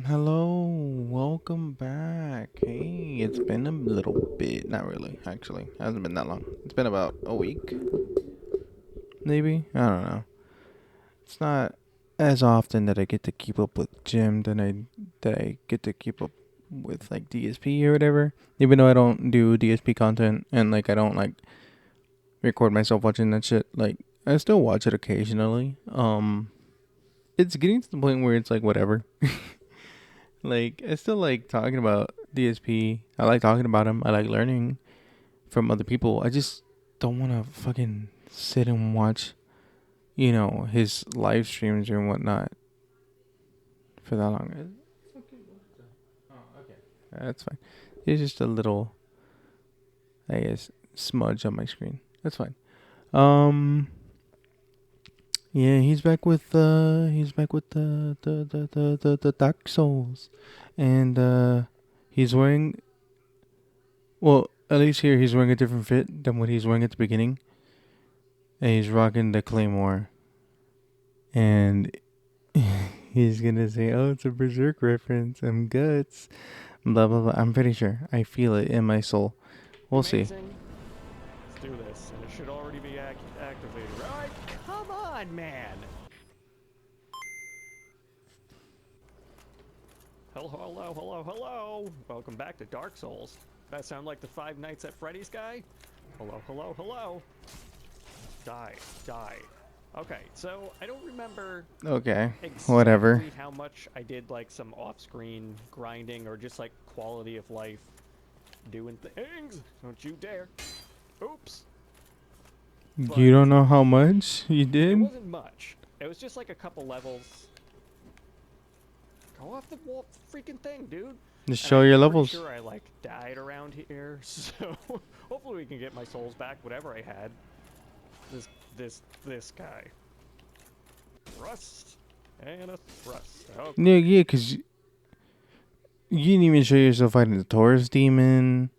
Hello, welcome back. Hey, it's been a little bit. Not really, actually. It hasn't been that long. It's been about a week, maybe. I don't know. It's not as often that I get to keep up with gym than I get to keep up with like DSP or whatever. Even though I don't do DSP content and like I don't like record myself watching that shit. Like I still watch it occasionally. It's getting to the point where it's like whatever. Like, I still like talking about DSP. I like talking about him. I like learning from other people. I just don't want to fucking sit and watch, his live streams and whatnot for that long. Oh, okay. That's fine. It's just a little, I guess, smudge on my screen. That's fine. Um, yeah, he's back with the Dark Souls, and he's wearing. Well, at least here he's wearing a different fit than what he's wearing at the beginning. And he's rocking the claymore. And he's gonna say, "Oh, it's a Berserk reference. I'm guts." Blah blah blah. I'm pretty sure. I feel it in my soul. We'll see. Amazing. Let's do this, and it should already be activated. Right? Come on, man. Hello. Welcome back to Dark Souls. That sound like the Five Nights at Freddy's guy? Hello. Die. Okay, so I don't remember Okay. exactly Whatever. how much I did like some off-screen grinding or just like quality of life doing things. Don't you dare. Oops. You don't know how much you It did? wasn't much. It was just like a couple levels. Go off the wall, freaking thing, dude. Just show your levels. I'm sure I like died around here, so hopefully we can get my souls back. Whatever I had. This guy. Thrust and a thrust. Okay. Yeah, cause you didn't even show yourself fighting the Taurus demon.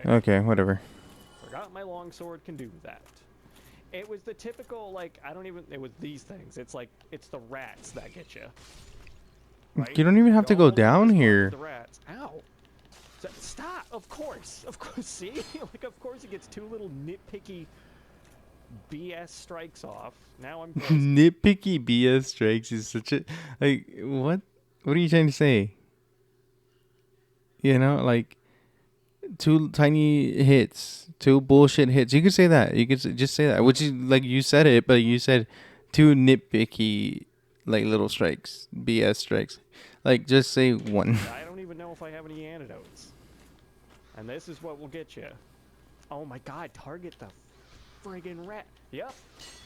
Okay, whatever. Forgot my longsword can do that. It was the typical, like, it was these things. It's like, it's the rats that get you. Right? You don't even have to go down here. The rats. Ow. Stop. Of course. See? Like, of course he gets two little nitpicky BS strikes off. Now I'm pissed. Nitpicky BS strikes is such a like what are you trying to say? Like two tiny hits, two bullshit hits. You could say that. You could just say that. Which is like you said it, but you said two nitpicky like little strikes, BS strikes. Like just say one. I don't even know if I have any antidotes. And this is what will get you. Oh my god, target the friggin' rat. Yep.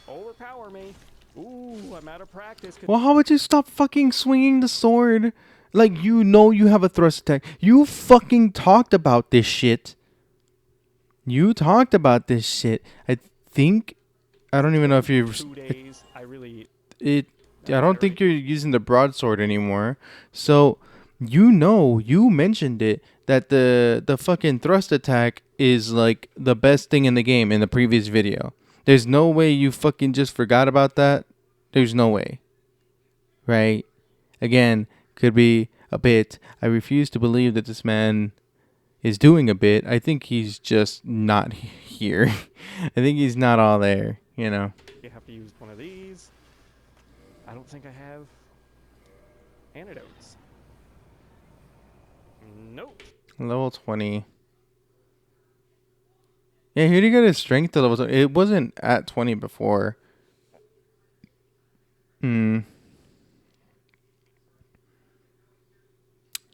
Overpower me. Ooh, I'm out of practice. Well, how about you stop fucking swinging the sword? Like, you have a thrust attack. You fucking talked about this shit. I think, I don't even know if you've... 2 days, I don't think you're using the broadsword anymore. So, you mentioned it, that the fucking thrust attack is, like, the best thing in the game in the previous video. There's no way you fucking just forgot about that. There's no way. Right? Again, could be a bit. I refuse to believe that this man is doing a bit. I think he's just not here. I think he's not all there, You have to use one of these. I don't think I have antidotes. Nope. Level 20. Yeah, here you get his strength to level 20. It wasn't at 20 before.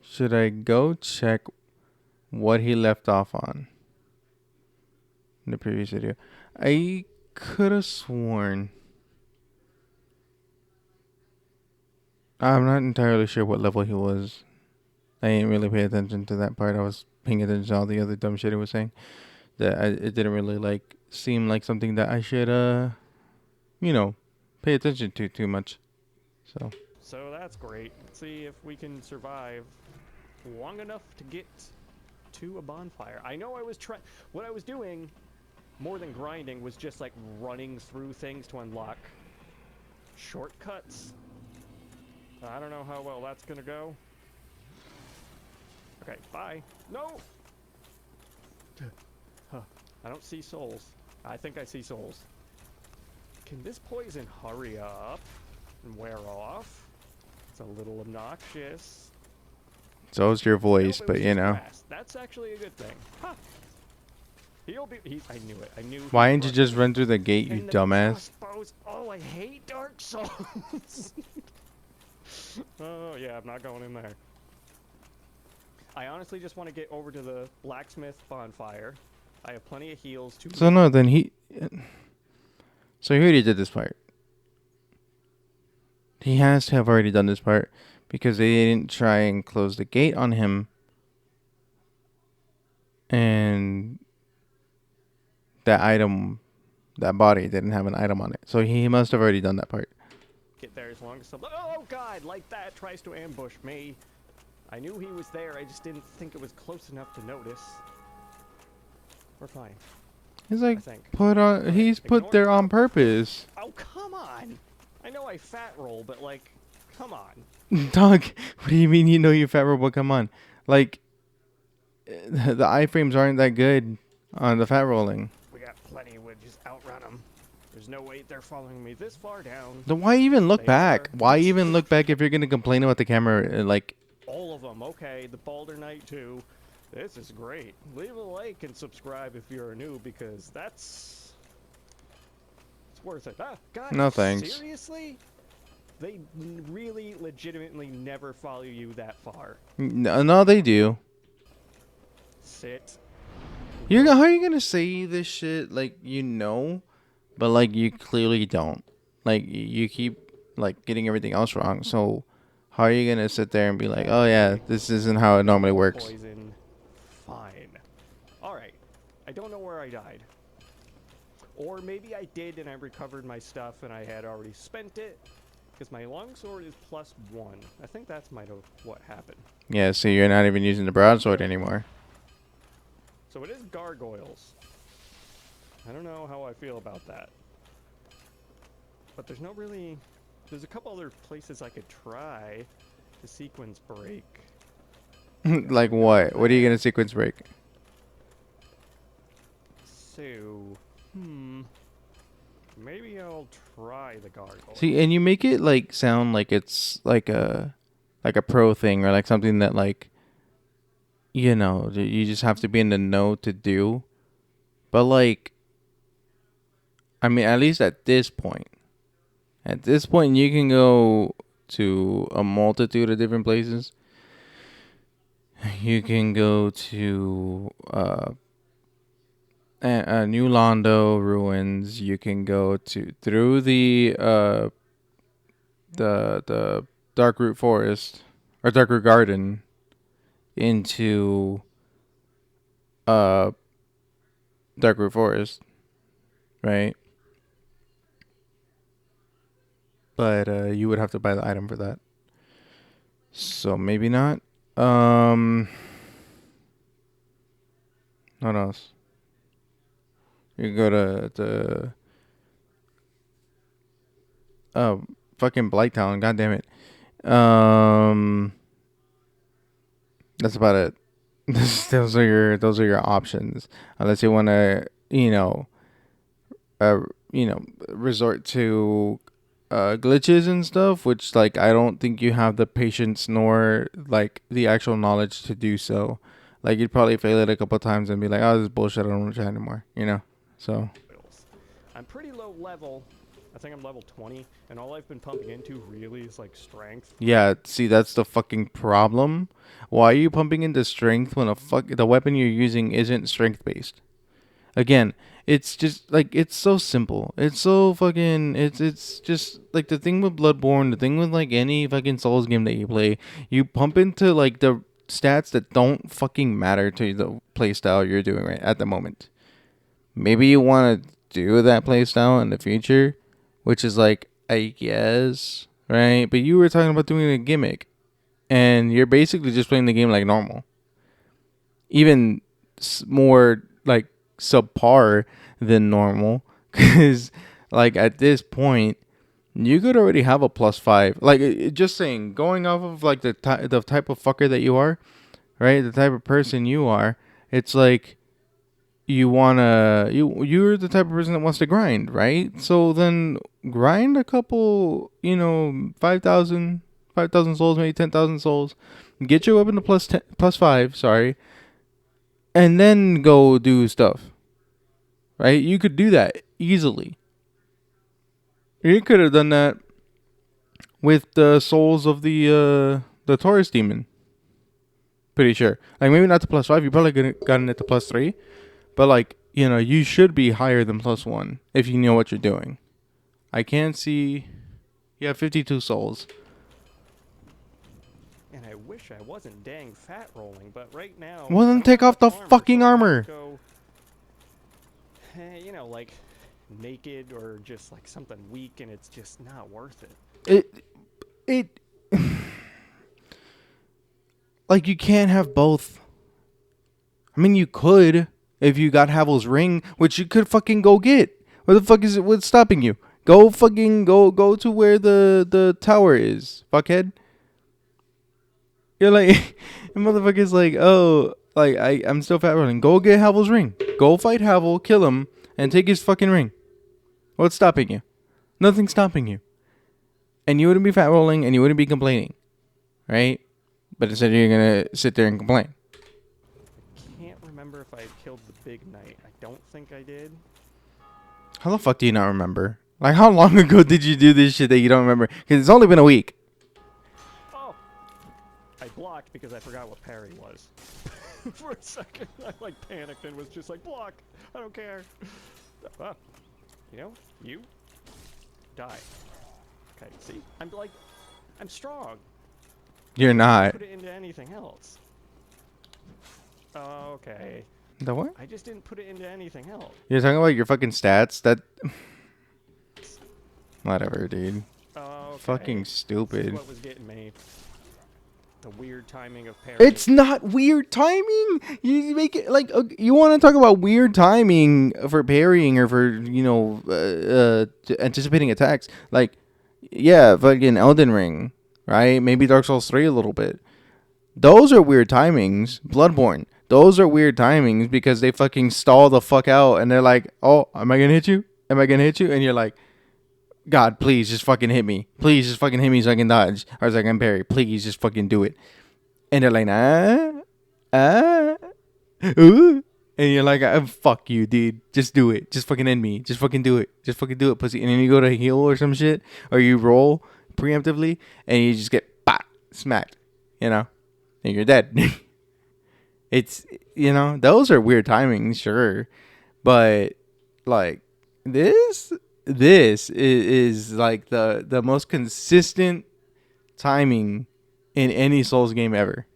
Should I go check what he left off on in the previous video? I could have sworn. I'm not entirely sure what level he was. I didn't really pay attention to that part. I was paying attention to all the other dumb shit he was saying. It didn't really like seem like something that I should pay attention to too much. So that's great. Let's see if we can survive long enough to get to a bonfire. I know what I was doing more than grinding was just like running through things to unlock shortcuts. I don't know how well that's gonna go. Okay, bye. No! Huh. I don't see souls. I think I see souls. Can this poison hurry up and wear off? It's a little obnoxious. So is your voice, Nope, it but was you just know. grass. That's actually a good thing. Huh. I knew it. I knew. Why didn't you just run through the gate, you and the dumbass? crossbows. Oh, I hate Dark Souls. Oh yeah, I'm not going in there. I honestly just want to get over to the blacksmith bonfire. I have plenty of heals to. So no, then he. So he already did this part. He has to have already done this part because they didn't try and close the gate on him, and that item, that body didn't have an item on it. So he must have already done that part. Get there as long as somebody. Oh God! Like that tries to ambush me. I knew he was there. I just didn't think it was close enough to notice. We're fine. He's like, I think. he's put there on purpose. Oh, come on. I know I fat roll, but like, come on. Dog, what do you mean you know you fat robot? Come on. Like, the iframes aren't that good on the fat rolling. We got plenty. We'll just outrun them. There's no way they're following me this far down. Then why even look They back? are. Why even look back if you're going to complain about the camera? Like, All of them. Okay, the Balder Knight too. This is great. Leave a like and subscribe if you're a new because it's worth it. Ah, God, no thanks. seriously? They really legitimately never follow you that far. No, they do. Sit. How are you going to say this shit like you know, but like you clearly don't? Like you keep like getting everything else wrong. So how are you going to sit there and be like, "Oh yeah, this isn't how it normally works." Poison. Fine. Alright. I don't know where I died. Or maybe I did and I recovered my stuff and I had already spent it. Because my longsword is +1. I think that's what happened. Yeah, so you're not even using the broadsword anymore. So it is gargoyles. I don't know how I feel about that. But there's a couple other places I could try to sequence break. Like what? What are you going to sequence break? So, maybe I'll try the gargoyle. See, and you make it like sound like it's like a pro thing or like something that like you know, you just have to be in the know to do. But like I mean, at least at this point you can go to a multitude of different places. You can go to New Londo ruins. You can go through the Darkroot Forest or Darkroot Garden into Darkroot Forest, right? But you would have to buy the item for that. So maybe not. What else? You can go to the fucking Blighttown. God damn it. That's about it. those are your options, unless you want to, resort to glitches and stuff, which like I don't think you have the patience nor like the actual knowledge to do so. Like you'd probably fail it a couple times and be like, "Oh, this is bullshit. I don't want to try anymore." So. I'm pretty low level. I think I'm level 20, and all I've been pumping into really is like strength. Yeah, see, that's the fucking problem. Why are you pumping into strength when the weapon you're using isn't strength based? Again, it's just like it's so simple. It's so fucking it's just like the thing with Bloodborne, the thing with like any fucking Souls game that you play, you pump into like the stats that don't fucking matter to the playstyle you're doing right at the moment. Maybe you want to do that playstyle in the future, which is like I guess, right? But you were talking about doing a gimmick, and you're basically just playing the game like normal. Even more like subpar than normal, because like at this point you could already have a +5. Like just saying, going off of like the type of fucker that you are, right? The type of person you are, it's like you're the type of person that wants to grind, right? So then grind a couple, 5,000 souls, maybe 10,000 souls, get your weapon to plus 10, plus 5, sorry, and then go do stuff, right? You could do that easily. You could have done that with the souls of the Taurus demon. Pretty sure. Like maybe not to plus 5. You probably could have gotten it to plus 3. But like, you should be higher than plus 1 if you know what you're doing. I can't see. You have 52 souls. And I wish I wasn't dang fat rolling, but right now. Well, then I don't take have off the enough fucking so I have to armor. Go, like naked or just like something weak, and it's just not worth it. It like you can't have both. I mean, you could if you got Havel's ring, which you could fucking go get. What the fuck is it? What's stopping you? Go fucking go to where the tower is, fuckhead. You're like, the motherfucker's like, oh, like I'm still fat rolling. Go get Havel's ring. Go fight Havel, kill him, and take his fucking ring. What's stopping you? Nothing's stopping you. And you wouldn't be fat rolling, and you wouldn't be complaining, right? But instead, you're gonna sit there and complain. Can't remember if I killed the big knight. I don't think I did. How the fuck do you not remember? Like, how long ago did you do this shit that you don't remember? Because it's only been a week. Oh, I blocked because I forgot what parry was. For a second, I like panicked and was just like, block. I don't care. You die. Okay, see, I'm strong. You're not. Put it into anything else. Okay. The what? I just didn't put it into anything else. You're talking about your fucking stats? That. Whatever, dude. Okay. Fucking stupid. This is what was getting me. The weird timing of parry. It's not weird timing. You make it like you want to talk about weird timing for parrying or for anticipating attacks. Like, yeah, fucking Elden Ring, right? Maybe Dark Souls 3 a little bit. Those are weird timings. Bloodborne. Those are weird timings because they fucking stall the fuck out and they're like, oh, am I gonna hit you? Am I gonna hit you? And you're like, God, please just fucking hit me. Please just fucking hit me so I can dodge or so I can parry. Please just fucking do it. And they're like, ooh. And you're like, fuck you, dude. Just do it. Just fucking end me. Just fucking do it. Just fucking do it, pussy. And then you go to heal or some shit, or you roll preemptively, and you just get smacked, and you're dead. It's, those are weird timings, sure. But, like, this is like the most consistent timing in any Souls game ever.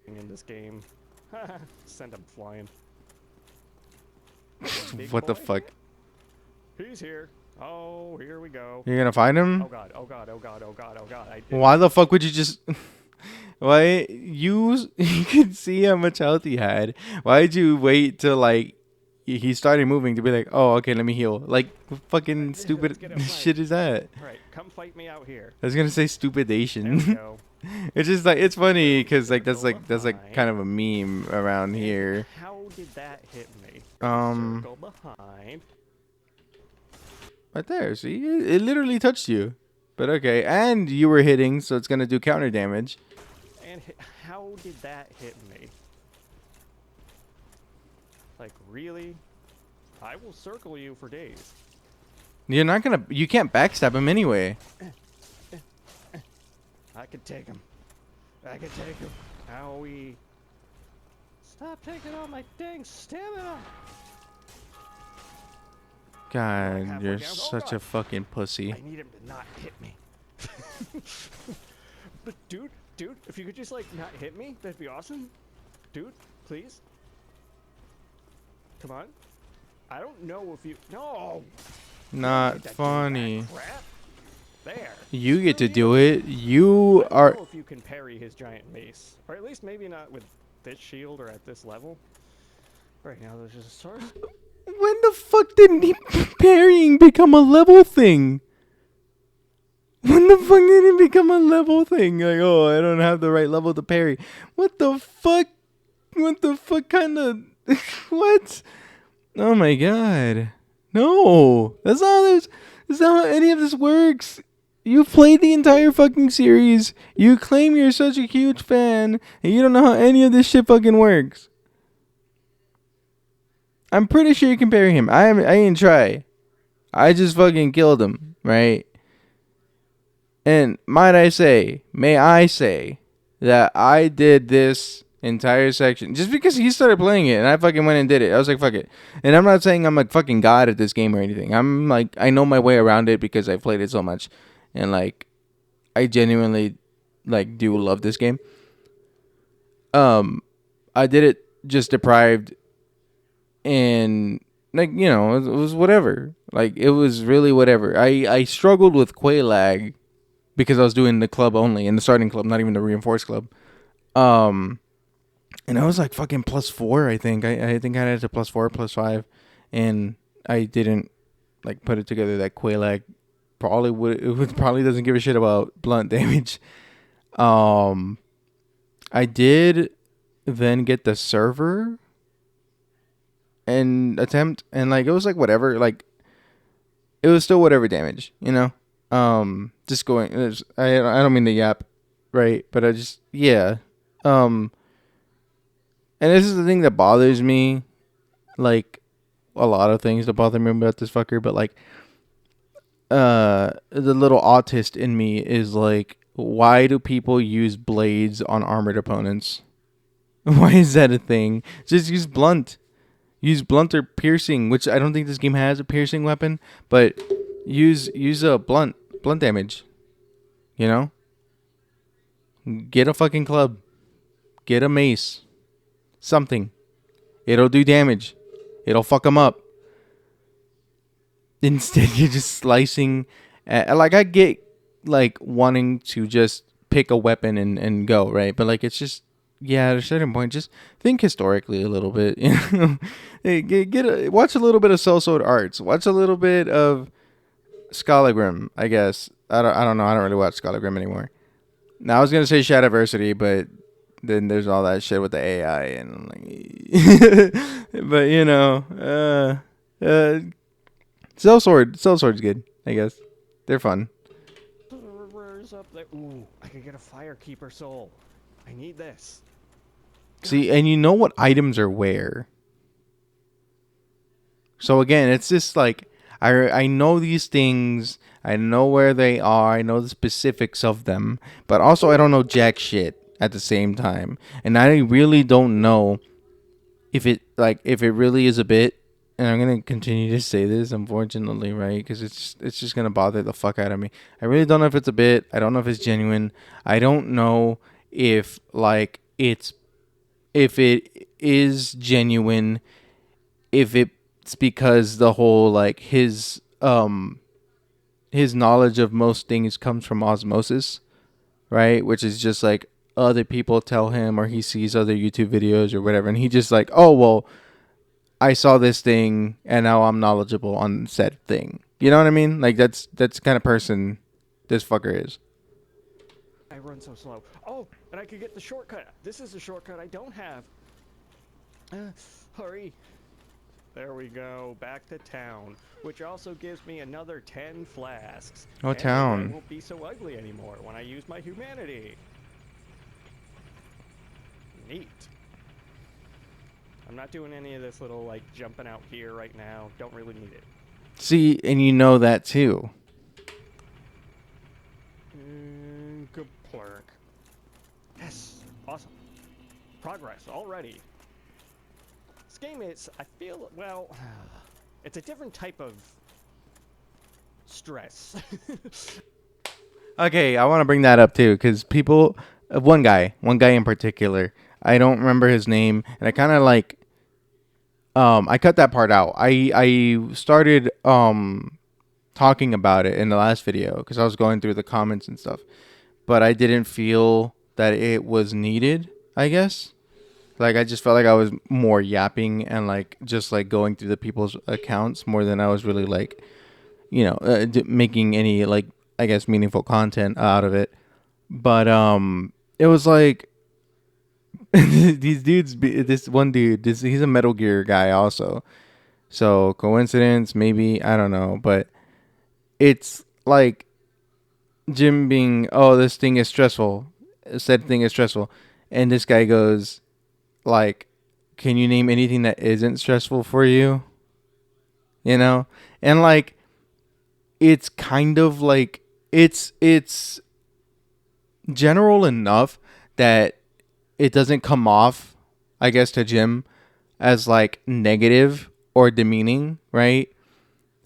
In this game. Send him flying. What the fuck? He's here. Oh, here we go. You're gonna find him? Oh god, oh god, oh god, oh god, oh god. Why the fuck would you just... Why you could see how much health he had. Why'd you wait till like he started moving to be like, oh, okay, let me heal? Like, fucking stupid shit is that? Alright, come fight me out here. I was gonna say stupidation. There we go. It's just like, it's funny because like that's kind of a meme around here. How did that hit me? Circle behind. Right there, see? It literally touched you. But okay, and you were hitting, so it's gonna do counter damage. And how did that hit me? Like, really? I will circle you for days. You're not gonna... You can't backstab him anyway. I could take him. I could take him. Owie. Stop taking all my dang stamina! God, you're such a fucking pussy. I need him to not hit me. But dude, if you could just like not hit me, that'd be awesome. Dude, please. Come on. I don't know if you... No! Not funny. Crap. There. You get to do it. You are... I don't know if you can parry his giant mace. Or at least maybe not with this shield or at this level. Right now there's just a sword. When the fuck did parrying become a level thing? When the fuck did it become a level thing? Like, oh, I don't have the right level to parry. What the fuck? What the fuck kind of... what? Oh my god. No. That's not how any of this works. You played the entire fucking series. You claim you're such a huge fan, and you don't know how any of this shit fucking works. I'm pretty sure you can parry him. I didn't try. I just fucking killed him, right? And may I say, that I did this entire section just because he started playing it and I fucking went and did it. I was like, fuck it. And I'm not saying I'm like fucking god at this game or anything. I'm like, I know my way around it because I played it so much. And like, I genuinely like do love this game. I did it just deprived and like, you know, it was whatever. Like, it was really whatever. I struggled with Quay lag because I was doing the club only, in the starting club, not even the reinforced club. And I was like fucking +4, I think. I think I had it to +4, +5, and I didn't like put it together that Quay lag probably doesn't give a shit about blunt damage. I did then get the server and attempt, and like it was like whatever, like it was still whatever damage, you know. Just going. I don't mean to yap, right? But I just yeah. And this is the thing that bothers me, like a lot of things that bother me about this fucker, but like the little autist in me is like, why do people use blades on armored opponents? Why is that a thing? Just use blunt. Use blunt or piercing, which I don't think this game has a piercing weapon, but use a blunt damage. You know? Get a fucking club. Get a mace. Something. It'll do damage. It'll fuck them up. Instead, you're just slicing. Like, I get, like, wanting to just pick a weapon and go, right? But, like, it's just, yeah, at a certain point, just think historically a little bit. You know? Hey, watch a little bit of Soul Sword Arts. Watch a little bit of Skallagrim, I guess. I don't know. I don't really watch Skallagrim anymore. Now, I was going to say Shadowversity, but then there's all that shit with the AI and I'm like, but you know, Sword's good, I guess. They're fun. Servers up there. Ooh, I could get a Firekeeper soul. I need this. See, and you know what items are where. So again, it's just like I know these things. I know where they are. I know the specifics of them, but also I don't know jack shit at the same time, and I really don't know if it really is a bit. And I'm gonna continue to say this, unfortunately, right? Because it's just gonna bother the fuck out of me. I really don't know if it's a bit. I don't know if it's genuine. I don't know if like if it is genuine. If it's because the whole like his knowledge of most things comes from osmosis, right? Which is just like other people tell him, or he sees other YouTube videos or whatever, and he just like, oh well, I saw this thing and now I'm knowledgeable on said thing. You know what I mean? Like that's the kind of person this fucker is. I run so slow. Oh, and I could get the shortcut. This is a shortcut I don't have. Hurry. There we go. Back to town, which also gives me another 10 flasks. Oh, and town. I won't be so ugly anymore when I use my humanity. Neat. I'm not doing any of this little, like, jumping out here right now. Don't really need it. See, and you know that too. Good plurk. Yes. Awesome. Progress already. This game is, I feel, well, it's a different type of stress. Okay, I want to bring that up too, because people, one guy in particular, I don't remember his name, and I kind of like, I cut that part out. I started talking about it in the last video because I was going through the comments and stuff, but I didn't feel that it was needed, I guess. Like, I just felt like I was more yapping and like just like going through the people's accounts more than I was really like, you know, making any like I guess, meaningful content out of it. But it was like these dudes. This one dude, he's a Metal Gear guy also. So coincidence, maybe, I don't know, but it's like Jim being, oh, this thing is stressful. Said thing is stressful, and this guy goes like, can you name anything that isn't stressful for you? You know, and like it's kind of like it's general enough that it doesn't come off, I guess, to Jim as like negative or demeaning, right?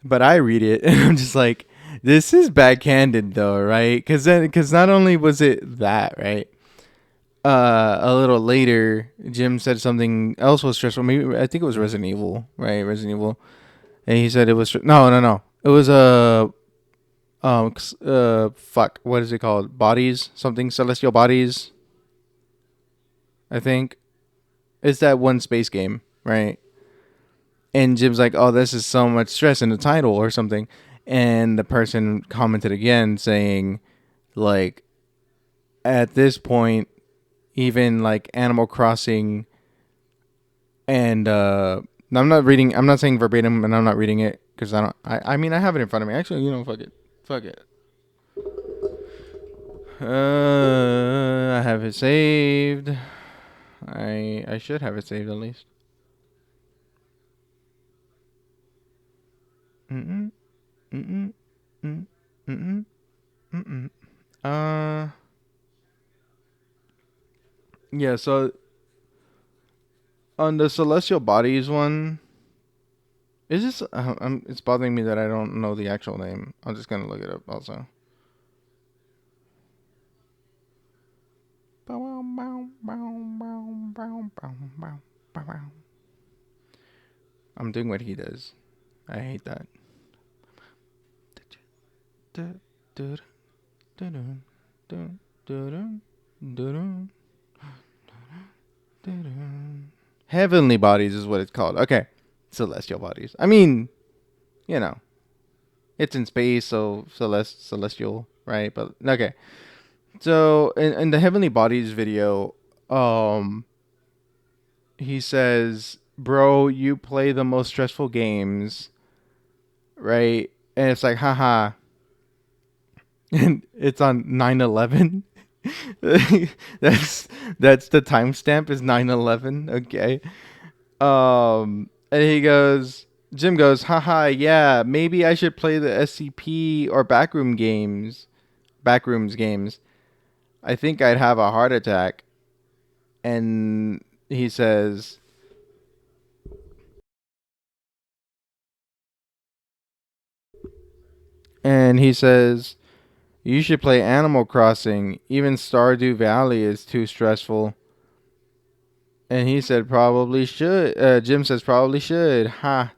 But I read it and I'm just like, this is backhanded though, right? Because not only was it that, right? A little later, Jim said something else was stressful. Maybe I think it was Resident Evil, right? Resident Evil, and he said it was no. It was fuck, what is it called? Bodies, something celestial bodies. I think it's that one space game, right? And Jim's like, oh, this is so much stress in the title or something. And the person commented again saying, like, at this point, even like Animal Crossing and I'm not saying verbatim and I'm not reading it because I mean, I have it in front of me. Actually, fuck it. Fuck it. I have it saved. I should have it saved at least. Mm-mm. Mm-mm. Mm-mm. Mm-mm. Mm-mm. Uh, yeah, so on the celestial bodies one, is this? It's bothering me that I don't know the actual name. I'm just gonna look it up also. I'm doing what he does. I hate that. Heavenly bodies is what it's called. Okay, celestial bodies. I mean, you know, it's in space, so celestial, right? But okay. So in the heavenly bodies video, um, he says, "Bro, you play the most stressful games, right?" And it's like, haha. And it's on 9/11. that's that's the timestamp is 9/11. Okay. And he goes, Jim goes, haha, yeah, maybe I should play the SCP or backrooms games. I think I'd have a heart attack. And he says, and he says, you should play Animal Crossing. Even Stardew Valley is too stressful. And he said probably should. Jim says probably should. Ha.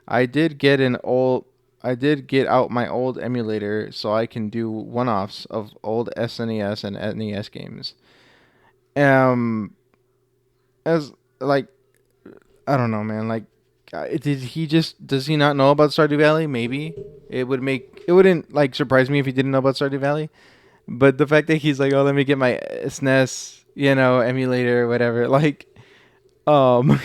I did get an old I did get out my old emulator so I can do one-offs of old SNES and NES games. Um as like I don't know, man. Like does he not know about Stardew Valley? Maybe. It wouldn't like surprise me if he didn't know about Stardew Valley. But the fact that he's like, "Oh, let me get my SNES, emulator or whatever." Like um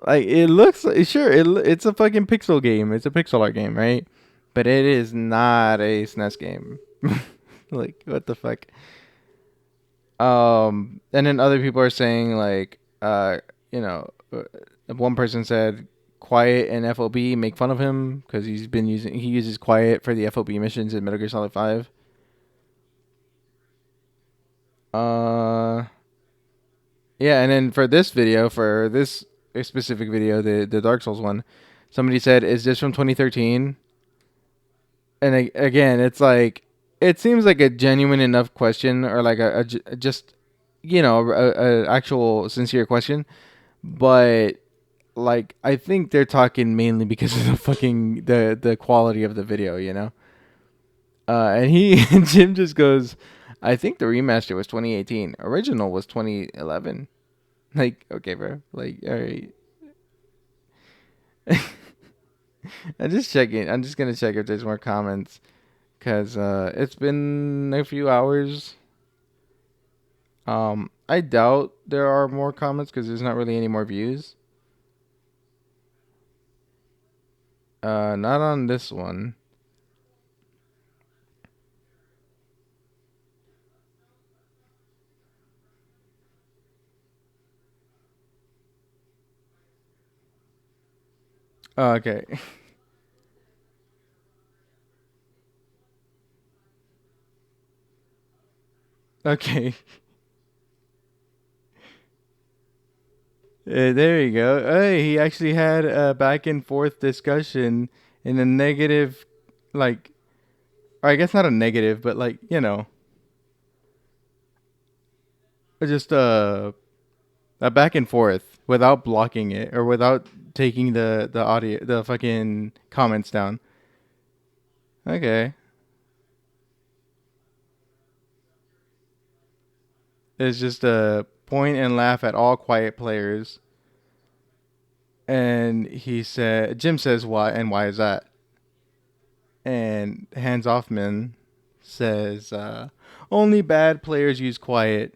like it looks sure it's a fucking pixel game. It's a pixel art game, right? But it is not a SNES game. Like what the fuck? And then other people are saying like you know, one person said Quiet and FOB make fun of him because he uses Quiet for the FOB missions in Metal Gear Solid 5. Uh yeah, and then for this specific video, the Dark Souls one, somebody said, "Is this from 2013?" And again, it's like it seems like a genuine enough question or like just a actual sincere question, but like I think they're talking mainly because of the fucking the quality of the video, you know. And Jim just goes, "I think the remaster was 2018. Original was 2011." Like, okay, bro. Like, all right. I'm just checking. I'm just gonna check if there's more comments Cause it's been a few hours. I doubt there are more comments because there's not really any more views. Not on this one. Oh, okay. Okay. There you go. Hey, he actually had a back and forth discussion in a negative, like, or I guess not a negative, but like, just a back and forth without blocking it or without taking the audio, the fucking comments down. Okay. It's just a point and laugh at all quiet players. And Jim says, why, and why is that? And Hans Hoffman says, only bad players use quiet.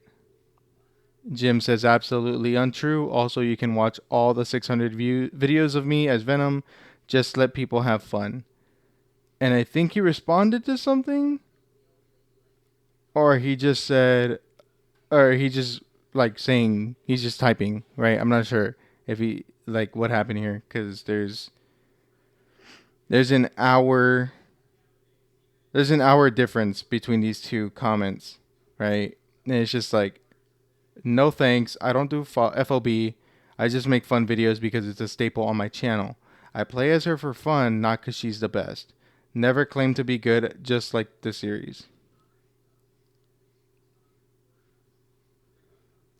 Jim says, absolutely untrue. Also, you can watch all the 600 videos of me as Venom. Just let people have fun. And I think he responded to something. Or he just said, or he just like saying, he's just typing, right? I'm not sure if he, like, what happened here. Because there's an hour difference between these two comments, right? And it's just like, no thanks, I don't do FOB. I just make fun videos because it's a staple on my channel. I play as her for fun, not because she's the best. Never claim to be good, just like the series.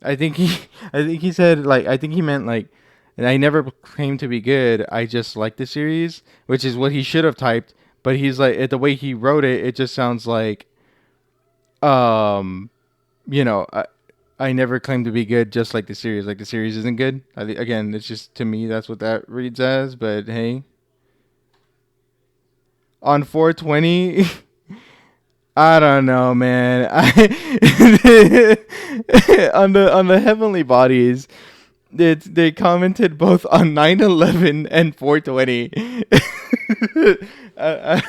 I think he, I think he said, like, I think he meant like, and I never claim to be good. I just like the series, which is what he should have typed. But he's like, the way he wrote it, it just sounds like, um, you know, I never claim to be good, just like the series. Like the series isn't good. Again, it's just to me that's what that reads as. But hey, on 420, I don't know, man. On the heavenly bodies, they commented both on 9/11 and 420. I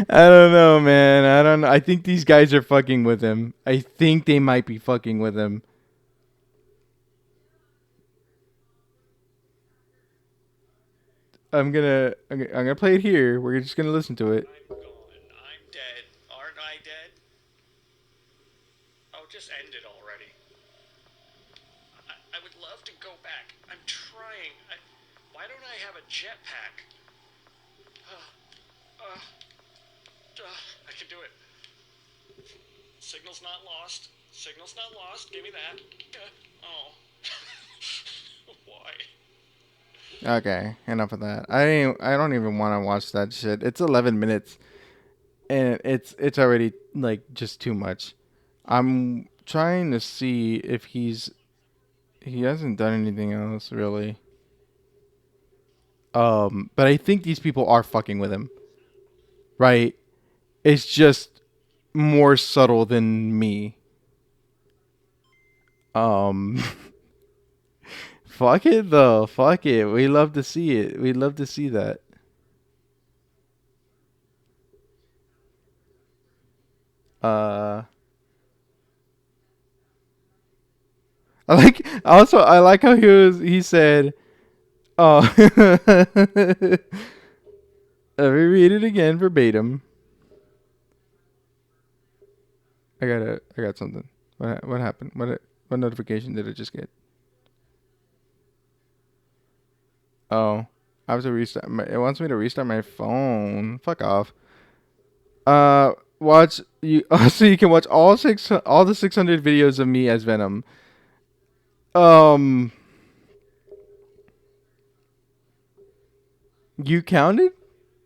don't know, man. I don't know. I think these guys are fucking with him. I think they might be fucking with him. I'm gonna play it here. We're just gonna listen to it. I'm gone. I'm dead. Aren't I dead? Oh, just end it already. I would love to go back. I'm trying. Why don't I have a jetpack? I can do it. Signal's not lost. Signal's not lost. Give me that. Oh. Why? Okay, enough of that. I don't even want to watch that shit. It's 11 minutes, and it's already like just too much. I'm trying to see if he hasn't done anything else really. But I think these people are fucking with him, right? It's just more subtle than me. Um, fuck it though. Fuck it. We love to see it. We love to see that. Uh, I like how he said, oh, let me read it again verbatim. I got something. What happened? What notification did I just get? Oh, I have to restart. It wants me to restart my phone. Fuck off. Watch you. So you can watch all the 600 videos of me as Venom. Um, you counted?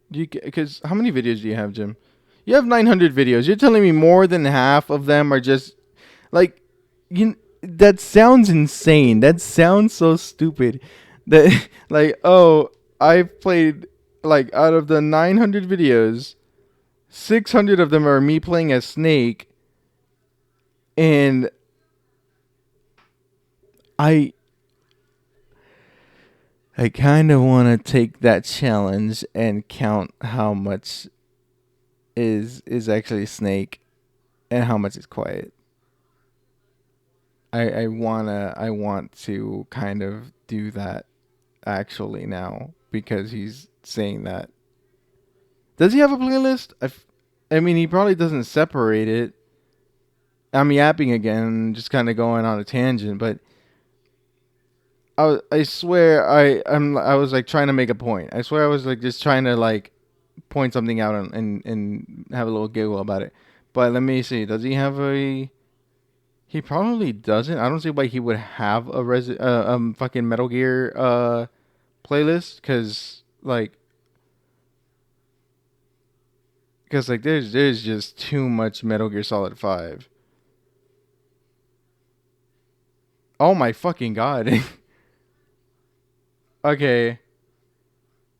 Because how many videos do you have, Jim? You have 900 videos. You're telling me more than half of them are just like you. That sounds insane. That sounds so stupid. That like, oh, I've played, like, out of the 900 videos, 600 of them are me playing as Snake, and I I kind of want to take that challenge and count how much is actually Snake and how much is quiet. I want to kind of do that actually now because he's saying that. Does he have a playlist? I mean, he probably doesn't separate it. I'm yapping again, just kind of going on a tangent, but I swear I was like trying to make a point. I swear I was like just trying to like point something out and have a little giggle about it. But let me see. Does he have a? He probably doesn't. I don't see why he would have a fucking Metal Gear playlist because like there's just too much Metal Gear Solid 5. Oh my fucking god. Okay.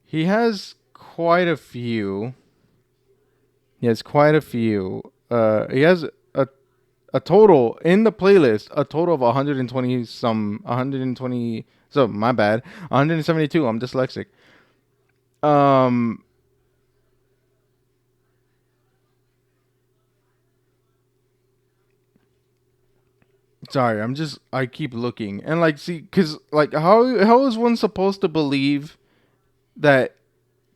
He has quite a few. He has quite a few. He has a total in the playlist, a total of 120 some 120. So my bad, 172. I'm dyslexic. Um, sorry, I keep looking and like see, cause like how is one supposed to believe that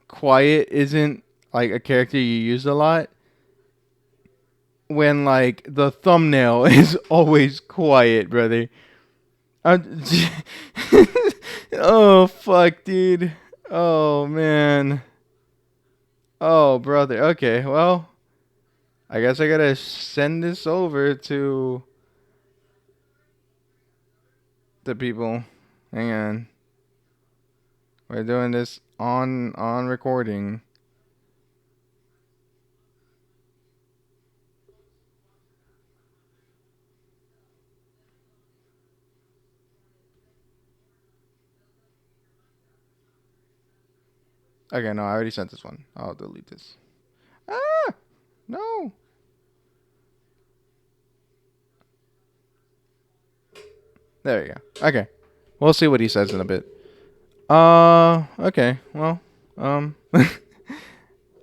Quiet isn't like a character you use a lot when like the thumbnail is always Quiet, brother. I'm oh fuck, dude. Oh man. Oh brother. Okay, well, I guess I gotta send this over to the people. Hang on. We're doing this on recording. Okay, no, I already sent this one. I'll delete this. Ah, no. There we go. Okay, we'll see what he says in a bit. Okay. Well,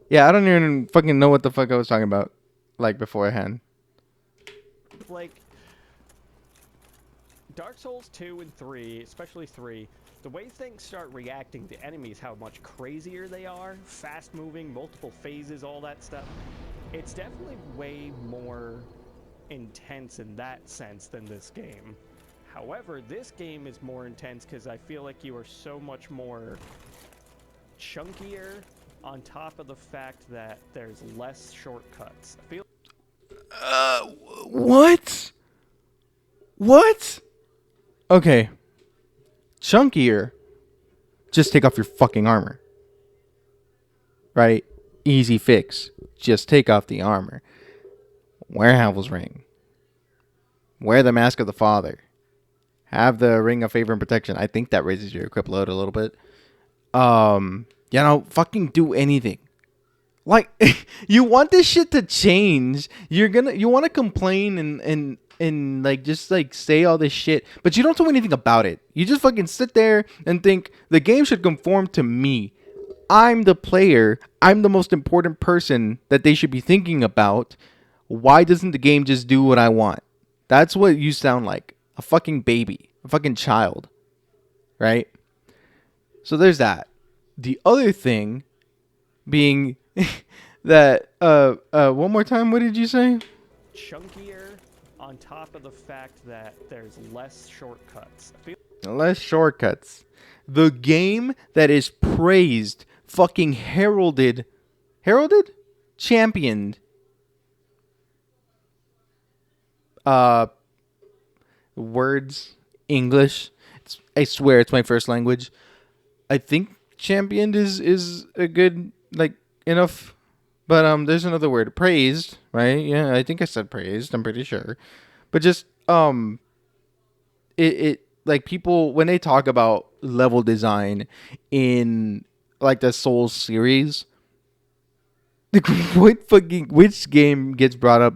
yeah, I don't even fucking know what the fuck I was talking about, like beforehand. Like Dark Souls 2 and 3, especially 3, the way things start reacting to enemies, how much crazier they are, fast moving, multiple phases, all that stuff. It's definitely way more intense in that sense than this game. However, this game is more intense because I feel like you are so much more chunkier on top of the fact that there's less shortcuts. I feel Uh, what? What? Okay, chunkier. Just take off your fucking armor. Right? Easy fix. Just take off the armor. Wear Havel's ring. Wear the mask of the father. Have the ring of favor and protection. I think that raises your equip load a little bit. Fucking do anything. Like, you want this shit to change. You want to complain and like just like say all this shit, but you don't do anything about it. You just fucking sit there and think the game should conform to me. I'm the player. I'm the most important person that they should be thinking about. Why doesn't the game just do what I want? That's what you sound like. A fucking baby. A fucking child. Right? So there's that. The other thing being that one more time, what did you say? chunkier on top of the fact that there's less shortcuts. I feel Less shortcuts. The game that is praised, fucking heralded, championed, uh, words, English. I swear it's my first language. I think championed is a good like enough, but there's another word, praised, right? Yeah, I think I said praised. I'm pretty sure, but just it like people when they talk about level design in like the Souls series, which game gets brought up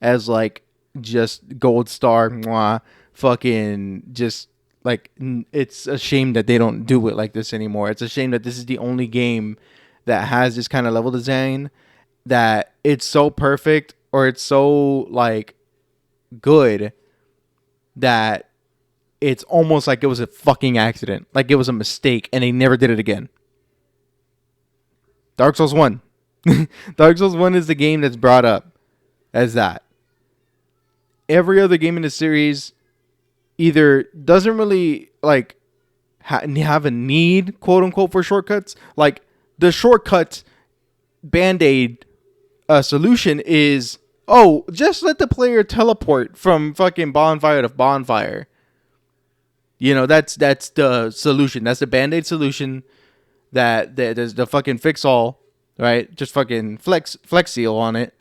as like just gold star, mwah, fucking just like it's a shame that they don't do it like this anymore. It's a shame that this is the only game that has this kind of level design, that it's so perfect or it's so like good that it's almost like it was a fucking accident, like it was a mistake and they never did it again. Dark Souls 1. Dark Souls 1 is the game that's brought up as that. Every other game in the series either doesn't really like have a need, quote unquote, for shortcuts. Like the shortcut band-aid solution is, oh, just let the player teleport from fucking bonfire to bonfire. You know, that's the solution. That's the band-aid solution. That there's the fucking fix all, right? Just fucking flex seal on it.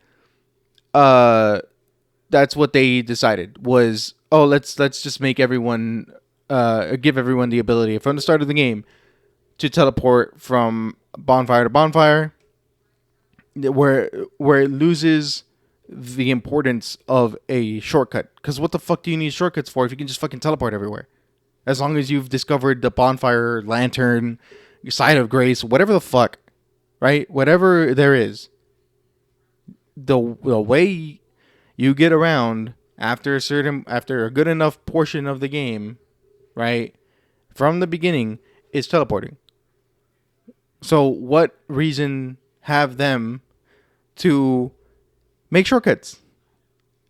That's what they decided was, oh, let's just make everyone give everyone the ability from the start of the game to teleport from bonfire to bonfire, where it loses the importance of a shortcut. Because what the fuck do you need shortcuts for if you can just fucking teleport everywhere? As long as you've discovered the bonfire, lantern, side of grace, whatever the fuck, right? Whatever there is, the way you get around after a good enough portion of the game, right, from the beginning, is teleporting. So what reason have them to make shortcuts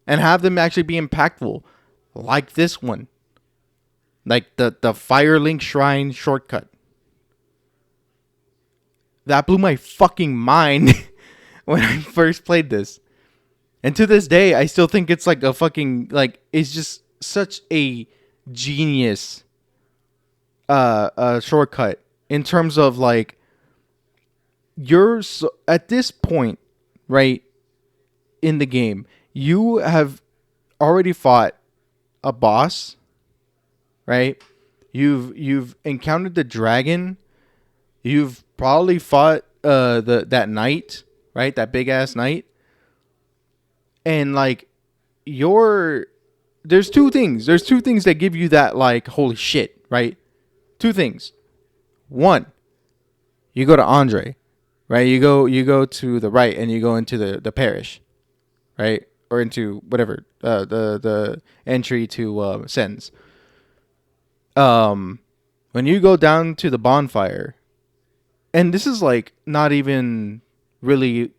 and have them actually be impactful, like this one, like the Firelink Shrine shortcut? That blew my fucking mind when I first played this. And to this day, I still think it's like a fucking, like, it's just such a genius shortcut in terms of like, you're so, at this point, right, in the game, you have already fought a boss, right? You've encountered the dragon. You've probably fought that knight, right? That big ass knight. And like there's two things. There's two things that give you that like holy shit, right? Two things. One, you go to Andre, right? You go to the right and you go into the parish, right? Or into whatever the entry to Sens. When you go down to the bonfire, and this is like not even really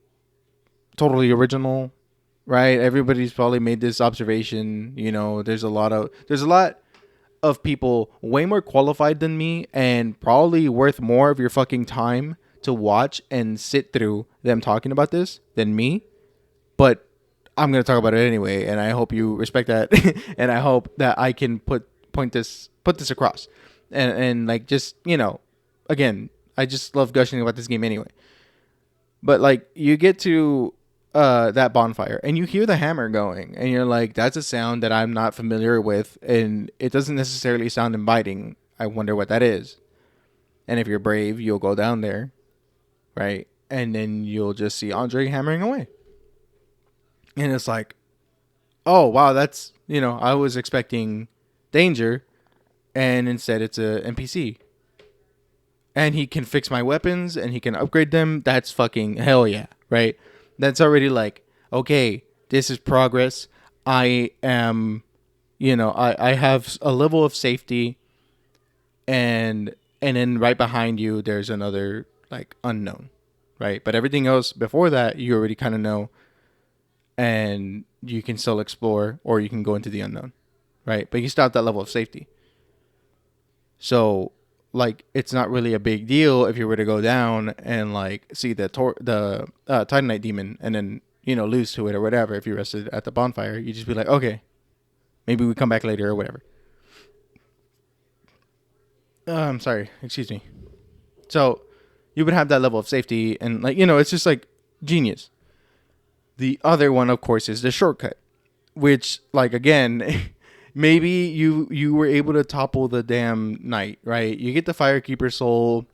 totally original, right? Everybody's probably made this observation. You know, there's a lot of people way more qualified than me and probably worth more of your fucking time to watch and sit through them talking about this than me. But I'm going to talk about it anyway, and I hope you respect that. And I hope that I can put this across. And like, just, you know, again, I just love gushing about this game anyway. But like, you get to that bonfire and you hear the hammer going and you're like, that's a sound that I'm not familiar with, and it doesn't necessarily sound inviting. I wonder what that is. And if you're brave, you'll go down there, right? And then you'll just see Andre hammering away. And it's like, oh wow, that's, you know, I was expecting danger, and instead it's a NPC. And he can fix my weapons and he can upgrade them. That's fucking hell yeah, right? That's already like, okay, this is progress. I am, you know, I have a level of safety, and then right behind you there's another like unknown, right? But everything else before that you already kind of know, and you can still explore or you can go into the unknown, right? But you still have that level of safety. So like, it's not really a big deal if you were to go down and like see the Titanite demon and then, you know, lose to it or whatever. If you rested at the bonfire, you just be like, okay, maybe we come back later or whatever. I'm sorry, excuse me. So you would have that level of safety, and like, you know, it's just like genius. The other one, of course, is the shortcut, which, like, again, maybe you were able to topple the damn knight, right? You get the Firekeeper soul,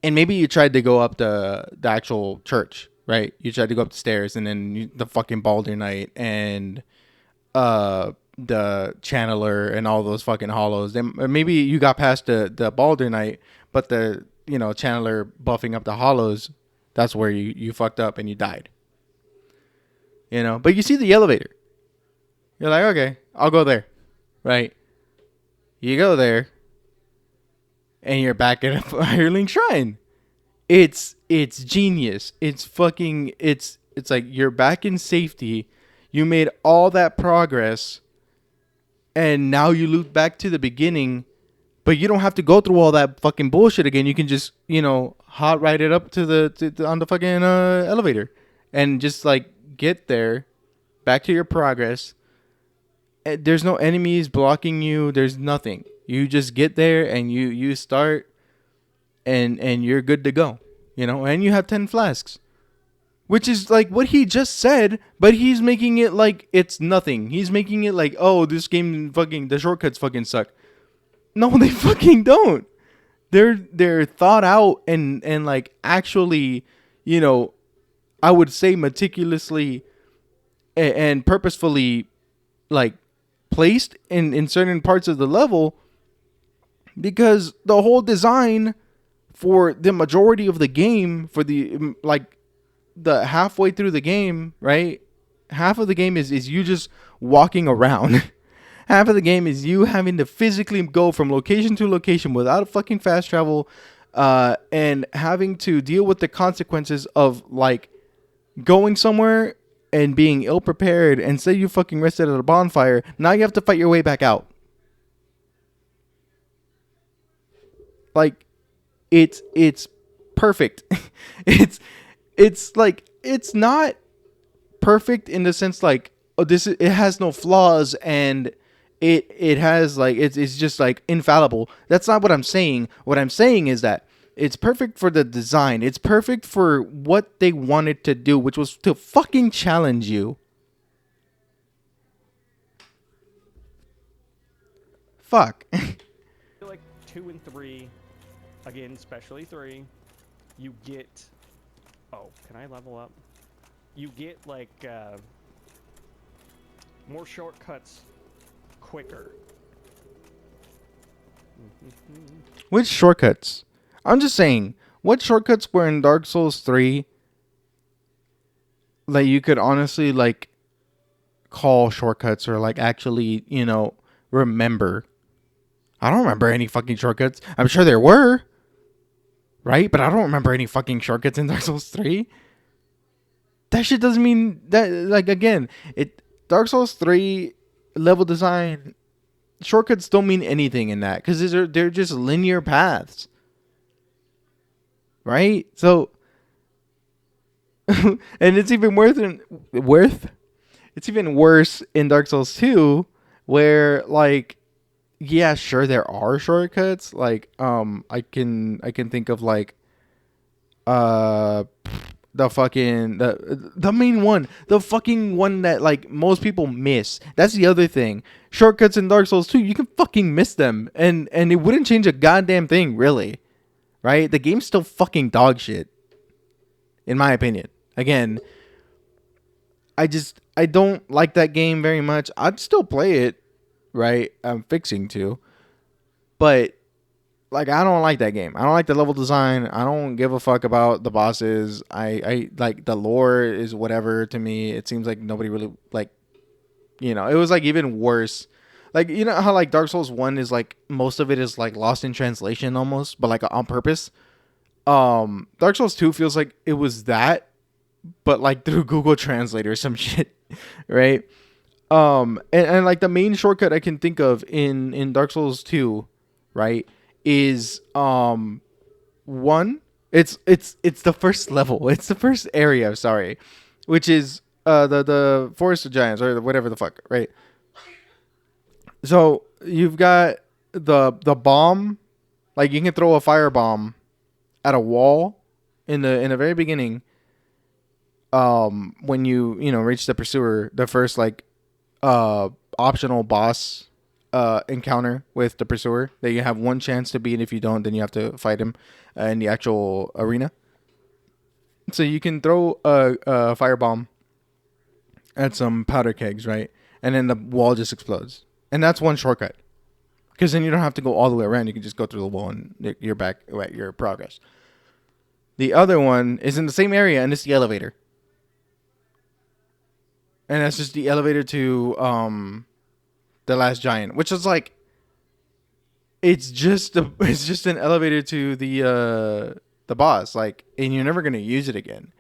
and maybe you tried to go up the actual church, right? You tried to go up the stairs, and then the fucking Baldur Knight and the Channeler and all those fucking hollows. Then maybe you got past the Baldur Knight, but the Channeler buffing up the hollows, that's where you fucked up and you died. But you see the elevator. You're like, okay, I'll go there, right? You go there, and you're back at a Firelink Shrine. It's genius. It's like you're back in safety. You made all that progress, and now you loop back to the beginning, but you don't have to go through all that fucking bullshit again. You can just hot ride it up on the fucking elevator, and just like get there, back to your progress. There's no enemies blocking you. There's nothing. You just get there and you start, and you're good to go. And you have 10 flasks, which is like what he just said, but he's making it like it's nothing. He's making it like, oh, this game fucking, the shortcuts fucking suck. No, they fucking don't. They're thought out and like actually, I would say meticulously and purposefully like placed in certain parts of the level, because the whole design for the majority of the game, for the halfway through the game, right? Half of the game is you just walking around. Half of the game is you having to physically go from location to location without fucking fast travel, and having to deal with the consequences of like going somewhere and being ill prepared, and say you fucking rested at a bonfire. Now you have to fight your way back out. Like, it's perfect. it's like, it's not perfect in the sense like, oh, it has no flaws, and it has like, it's just like infallible. That's not what I'm saying. What I'm saying is that it's perfect for the design. It's perfect for what they wanted to do, which was to fucking challenge you. Fuck. I feel like 2 and 3, again, especially 3, you get. Oh, can I level up? You get like more shortcuts quicker. Which shortcuts? I'm just saying, what shortcuts were in Dark Souls 3 that you could honestly like call shortcuts, or like actually, remember? I don't remember any fucking shortcuts. I'm sure there were, right? But I don't remember any fucking shortcuts in Dark Souls 3. That shit doesn't mean that, like, again, Dark Souls 3 level design, shortcuts don't mean anything in that, because they're just linear paths, right? So, and it's even it's even worse in Dark Souls 2, where like, yeah, sure, there are shortcuts. Like, I can think of like, the fucking the main one, the fucking one that like most people miss. That's the other thing. Shortcuts in Dark Souls 2, you can fucking miss them, and it wouldn't change a goddamn thing, really, right? The game's still fucking dog shit, in my opinion. Again, I don't like that game very much. I'd still play it, right? I'm fixing to, but like, I don't like that game. I don't like the level design. I don't give a fuck about the bosses. I like the lore is whatever to me. It seems like nobody really like, it was like even worse. Like, how like Dark Souls 1 is like, most of it is like lost in translation almost, but like on purpose. Dark Souls 2 feels like it was that, but like through Google Translate or some shit, right? And like the main shortcut I can think of in Dark Souls 2, right, is one, it's the first level. It's the first area, sorry, which is the Forest of Giants, or whatever the fuck, right? So you've got the bomb, like you can throw a fire bomb at a wall in the very beginning, when you reach the pursuer, the first like optional boss encounter with the pursuer that you have one chance to beat. If you don't, then you have to fight him in the actual arena. So you can throw a firebomb at some powder kegs, right? And then the wall just explodes. And that's one shortcut. Because then you don't have to go all the way around. You can just go through the wall and you're back at your progress. The other one is in the same area, and it's the elevator. And that's just the elevator to the last giant, which is like, it's just an elevator to the boss, like, and you're never gonna use it again.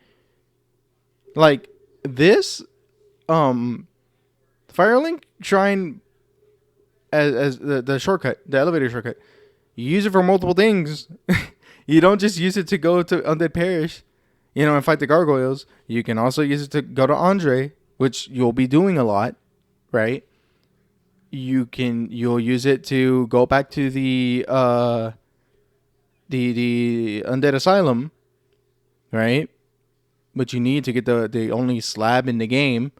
Like this, Firelink Shrine as the shortcut, the elevator shortcut. You use it for multiple things. You don't just use it to go to Undead Parish, and fight the gargoyles. You can also use it to go to Andre, which you'll be doing a lot, right? You'll use it to go back to the Undead Asylum, right? But you need to get the only slab in the game.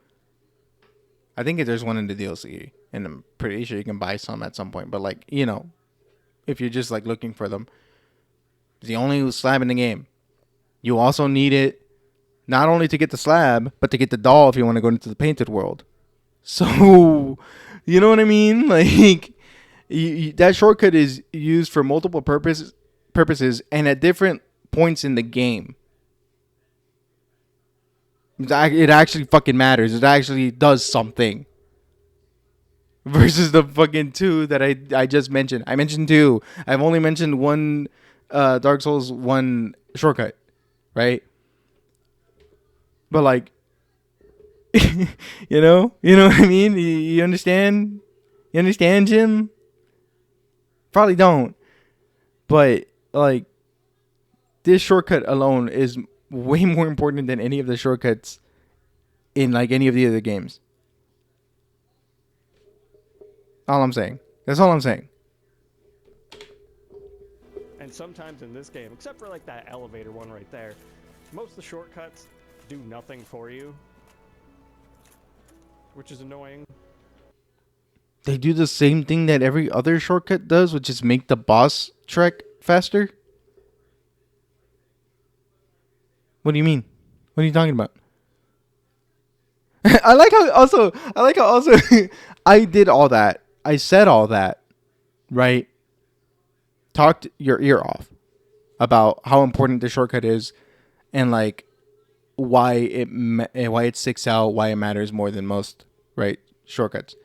I think there's one in the DLC, and I'm pretty sure you can buy some at some point. But like, if you're just like looking for them, it's the only slab in the game. You also need it not only to get the slab, but to get the doll if you want to go into the painted world. So, you know what I mean? Like, that shortcut is used for multiple purposes and at different points in the game. It actually fucking matters. It actually does something. Versus the fucking two that I just mentioned. I mentioned two. I've only mentioned one Dark Souls 1 shortcut, right? But like, you know what I mean? You understand? You understand, Jim? Probably don't. But like, this shortcut alone is way more important than any of the shortcuts in like any of the other games. All I'm saying. That's all I'm saying. And sometimes in this game, except for like that elevator one right there, most of the shortcuts do nothing for you, which is annoying. They do the same thing that every other shortcut does, which is make the boss trek faster. What do you mean? What are you talking about? I like how also I did all that. I said all that, right? Talked your ear off about how important the shortcut is, and like why it sticks out, why it matters more than most, right? Shortcuts.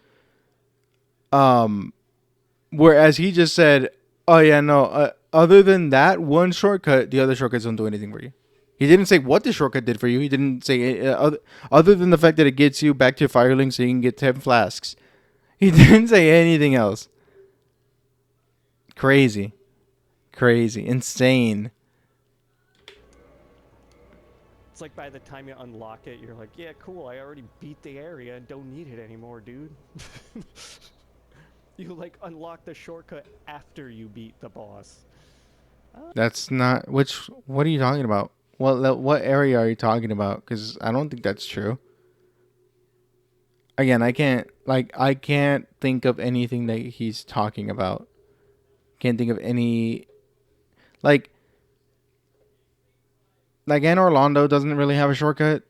Whereas he just said, "Oh yeah, no. Other than that one shortcut, the other shortcuts don't do anything for you." He didn't say what the shortcut did for you. He didn't say other than the fact that it gets you back to Firelink so you can get 10 flasks. He didn't say anything else. Crazy, insane. It's like by the time you unlock it, you're like, yeah, cool, I already beat the area and don't need it anymore, dude. You like unlock the shortcut after you beat the boss. That's not what are you talking about? What area are you talking about? Because I don't think that's true. Again, I can't think of anything that he's talking about. Can't think of any like Anne Orlando doesn't really have a shortcut.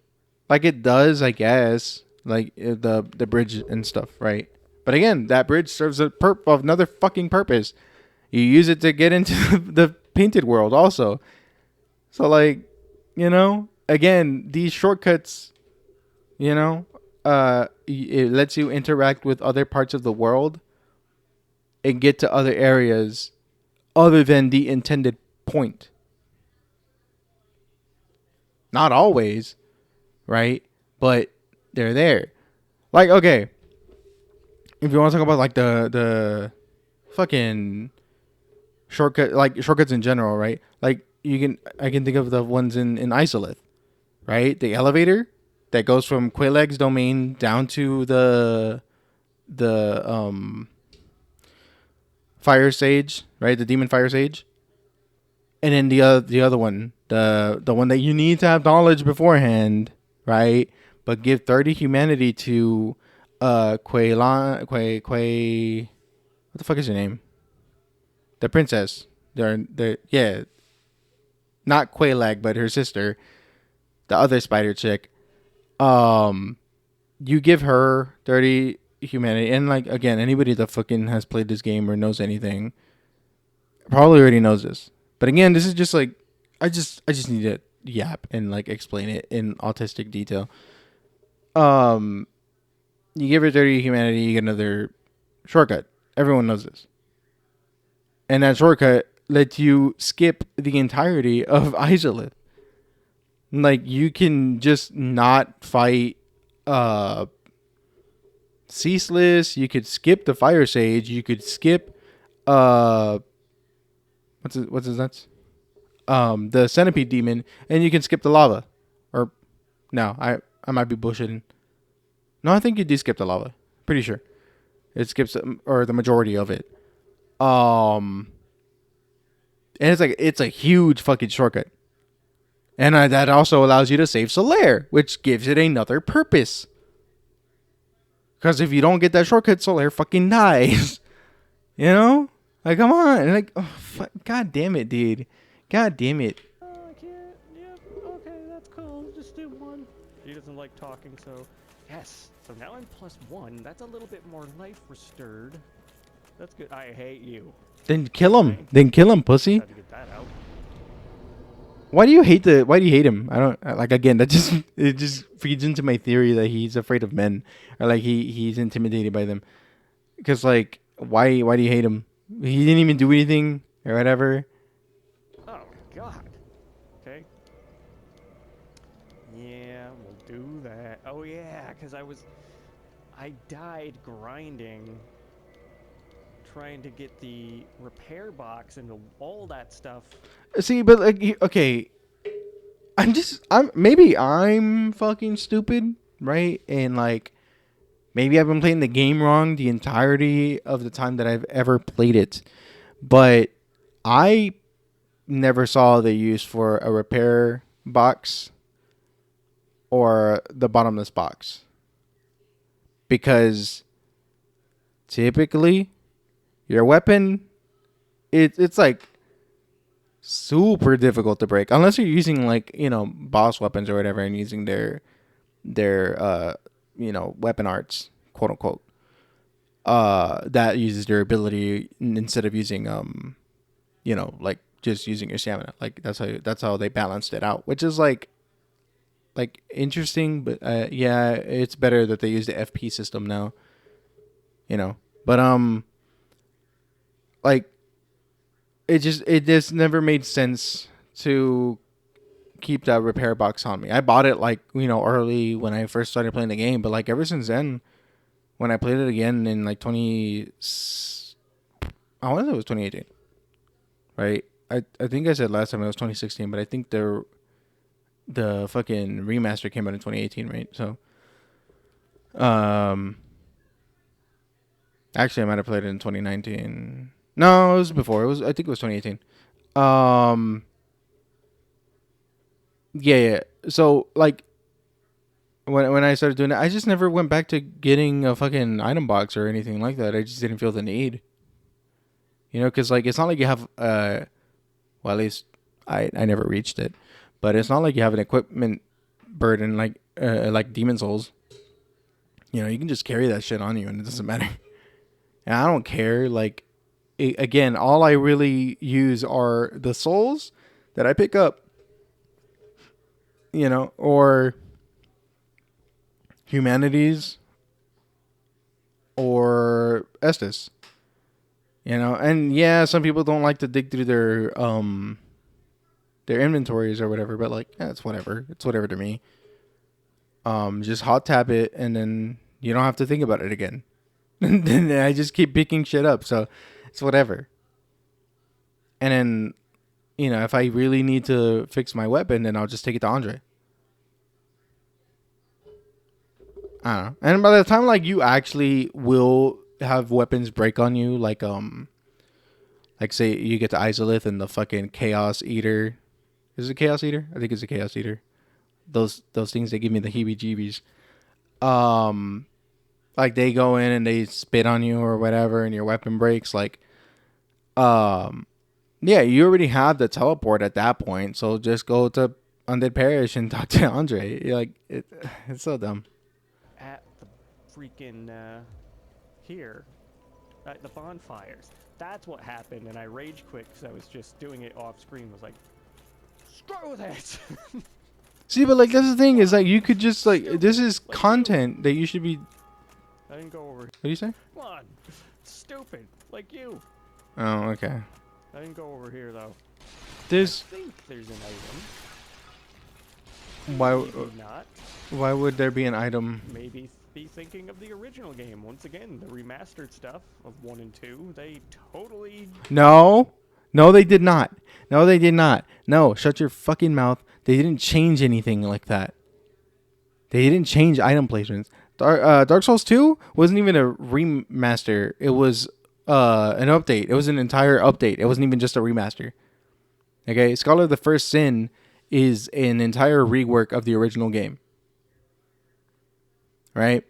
Like it does, I guess. Like the bridge and stuff, right? But again, that bridge serves another fucking purpose. You use it to get into the painted world also. So like, again, these shortcuts, it lets you interact with other parts of the world and get to other areas other than the intended point. Not always, right? But they're there. Like, okay, if you want to talk about like the fucking shortcuts in general, right? Like I can think of the ones in Isolith, right? The elevator that goes from Quaileg's domain down to the Fire Sage, right? The Demon Fire Sage. And then the other one, the one that you need to have knowledge beforehand, right? But give 30 humanity to Quay What the fuck is her name? The princess. Yeah, not Quaylag, but her sister, the other spider chick. Um, you give her 30 humanity, and like again, anybody that fucking has played this game or knows anything probably already knows this. But again, this is just like I just need to yap and like explain it in autistic detail. Um, you give her 30 humanity, you get another shortcut. Everyone knows this, and that shortcut lets you skip the entirety of Izalith. Like you can just not fight uh ceaseless. You could skip the fire sage. You could skip uh what's his nuts? The centipede demon, and you can skip the lava. Or no, I might be bullshitting. No, I think you do skip the lava. Pretty sure it skips or the majority of it. Um, and it's a huge fucking shortcut, and that also allows you to save Solaire, which gives it another purpose. Because if you don't get that shortcut, Solaire fucking dies. You know? Like, come on. Like, oh, God damn it, dude. God damn it. Oh, I can't. Yep. Okay, that's cool. Just do one. He doesn't like talking, so yes. So now I'm +1. That's a little bit more life restored. That's good. I hate you. Then kill him. Okay. Then kill him, pussy. Had to get that out. Why do you hate him? I don't like again. It just feeds into my theory that he's afraid of men, or like he's intimidated by them. Because like why do you hate him? He didn't even do anything or whatever. Oh God. Okay. Yeah, we'll do that. Oh yeah, because I died grinding, trying to get the repair box and all that stuff. See, but like okay, maybe I'm fucking stupid, right? And like maybe I've been playing the game wrong the entirety of the time that I've ever played it. But I never saw the use for a repair box or the bottomless box. Because typically your weapon it's like super difficult to break unless you're using like, boss weapons or whatever and using their weapon arts, quote unquote. That uses durability instead of using like just using your stamina. Like that's how they balanced it out, which is like interesting, but yeah, it's better that they use the FP system now. But like it just never made sense to keep that repair box on me. I bought it like early when I first started playing the game, but like ever since then, when I played it again in like I want to say it was 2018, right? I think I said last time it was 2016, but I think the fucking remaster came out in 2018, right? So, um, actually, I might have played it in 2019. No, it was before. I think it was 2018. Um, yeah. So like when I started doing it, I just never went back to getting a fucking item box or anything like that. I just didn't feel the need. Because like it's not like you have well, at least I never reached it, but it's not like you have an equipment burden like Demon Souls. You can just carry that shit on you and it doesn't matter. And I don't care. Like again, all I really use are the souls that I pick up, or humanities or Estus. And yeah, some people don't like to dig through their inventories or whatever, but like, yeah, it's whatever. It's whatever to me. Just hot tap it and then you don't have to think about it again. And then I just keep picking shit up, so it's whatever. And then, if I really need to fix my weapon, then I'll just take it to Andre. I don't know. And by the time like you actually will have weapons break on you, like say you get to Izalith and the fucking Chaos Eater. Is it Chaos Eater? I think it's a Chaos Eater. Those things that give me the heebie-jeebies. Like they go in and they spit on you or whatever, and your weapon breaks. Like, um, yeah, you already have the teleport at that point, so just go to Undead Parish and talk to Andre. You're like, it's so dumb. At the freaking here at the bonfires. That's what happened, and I rage quit because I was just doing it off screen. Was like, screw it. See, but like that's the thing is like you could just like Stupid. this is Like content that you should be. I didn't go over. What do you say? Come on, stupid. Like you. Oh, okay. I didn't go over here though. There's I think there's an item. why Maybe not. why would there be an item? Maybe be thinking of the original game. Once again, the remastered stuff of 1 and 2, they totally... No, no, they did not. No, they did not. No, shut your fucking mouth. They didn't change anything like that. They didn't change item placements. Dark Souls 2 wasn't even a remaster. It was an update. It was an entire update. It wasn't even just a remaster. Okay, Scholar of the First Sin is an entire rework of the original game. Right?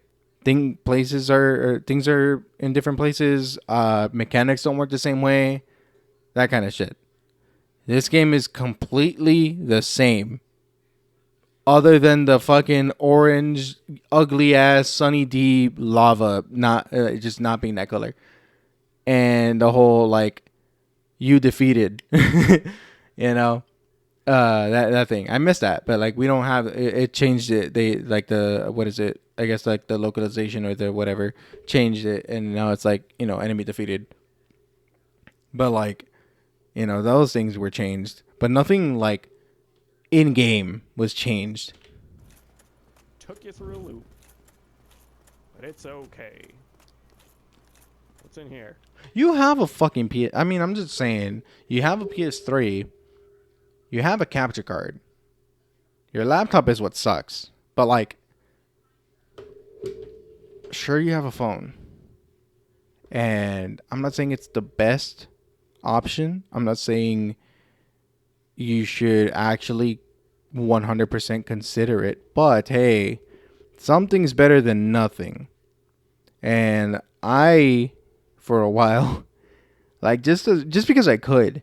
Things are in different places. Mechanics don't work the same way. That kind of shit. This game is completely the same. Other than the fucking orange, ugly ass Sunny D lava, not just not being that color, and the whole like you defeated, you know, that thing. I missed that, but like we don't have it changed it. They like the what is it? I guess like the localization or the whatever changed it, and now it's like enemy defeated. But like those things were changed, but nothing like in game was changed. Took you through a loop. But it's okay. What's in here? You have a fucking PS. I mean, I'm just saying. You have a PS3. You have a capture card. Your laptop is what sucks. But like, sure you have a phone. And I'm not saying it's the best option. I'm not saying you should actually 100% consider it. But hey, something's better than nothing. And I, for a while, like just because I could,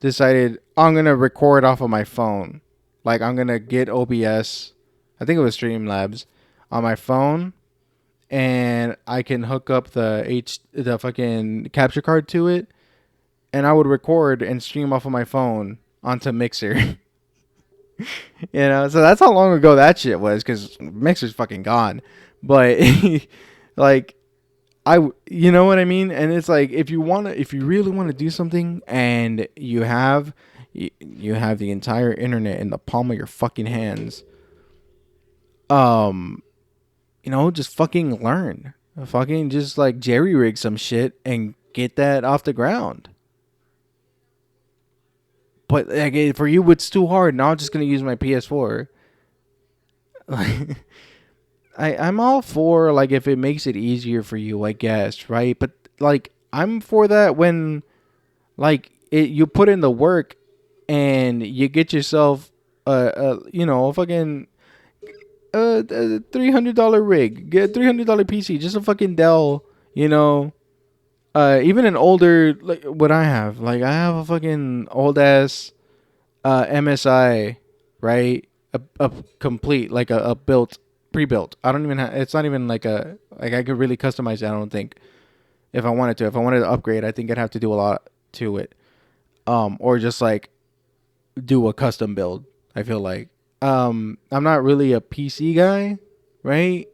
decided I'm gonna record off of my phone. Like I'm gonna get OBS, I think it was Streamlabs, on my phone, and I can hook up the fucking capture card to it, and I would record and stream off of my phone onto Mixer. So that's how long ago that shit was, because Mixer's fucking gone. But like you know what I mean? And it's like if you really want to do something and you have the entire internet in the palm of your fucking hands, just fucking learn. Fucking just like jerry rig some shit and get that off the ground. But like for you it's too hard. Now I'm just gonna use my PS4. Like I'm all for like if it makes it easier for you, I guess, right? But like I'm for that when like you put in the work and you get yourself a fucking $300 rig, get a $300 PC, just a fucking Dell, even an older like what I have, like I have a fucking old ass MSI, right? A complete like a built pre-built. I don't even have. It's not even like I could really customize it. I don't think if I wanted to. If I wanted to upgrade, I think I'd have to do a lot to it, or just like do a custom build. I feel like I'm not really a PC guy, right?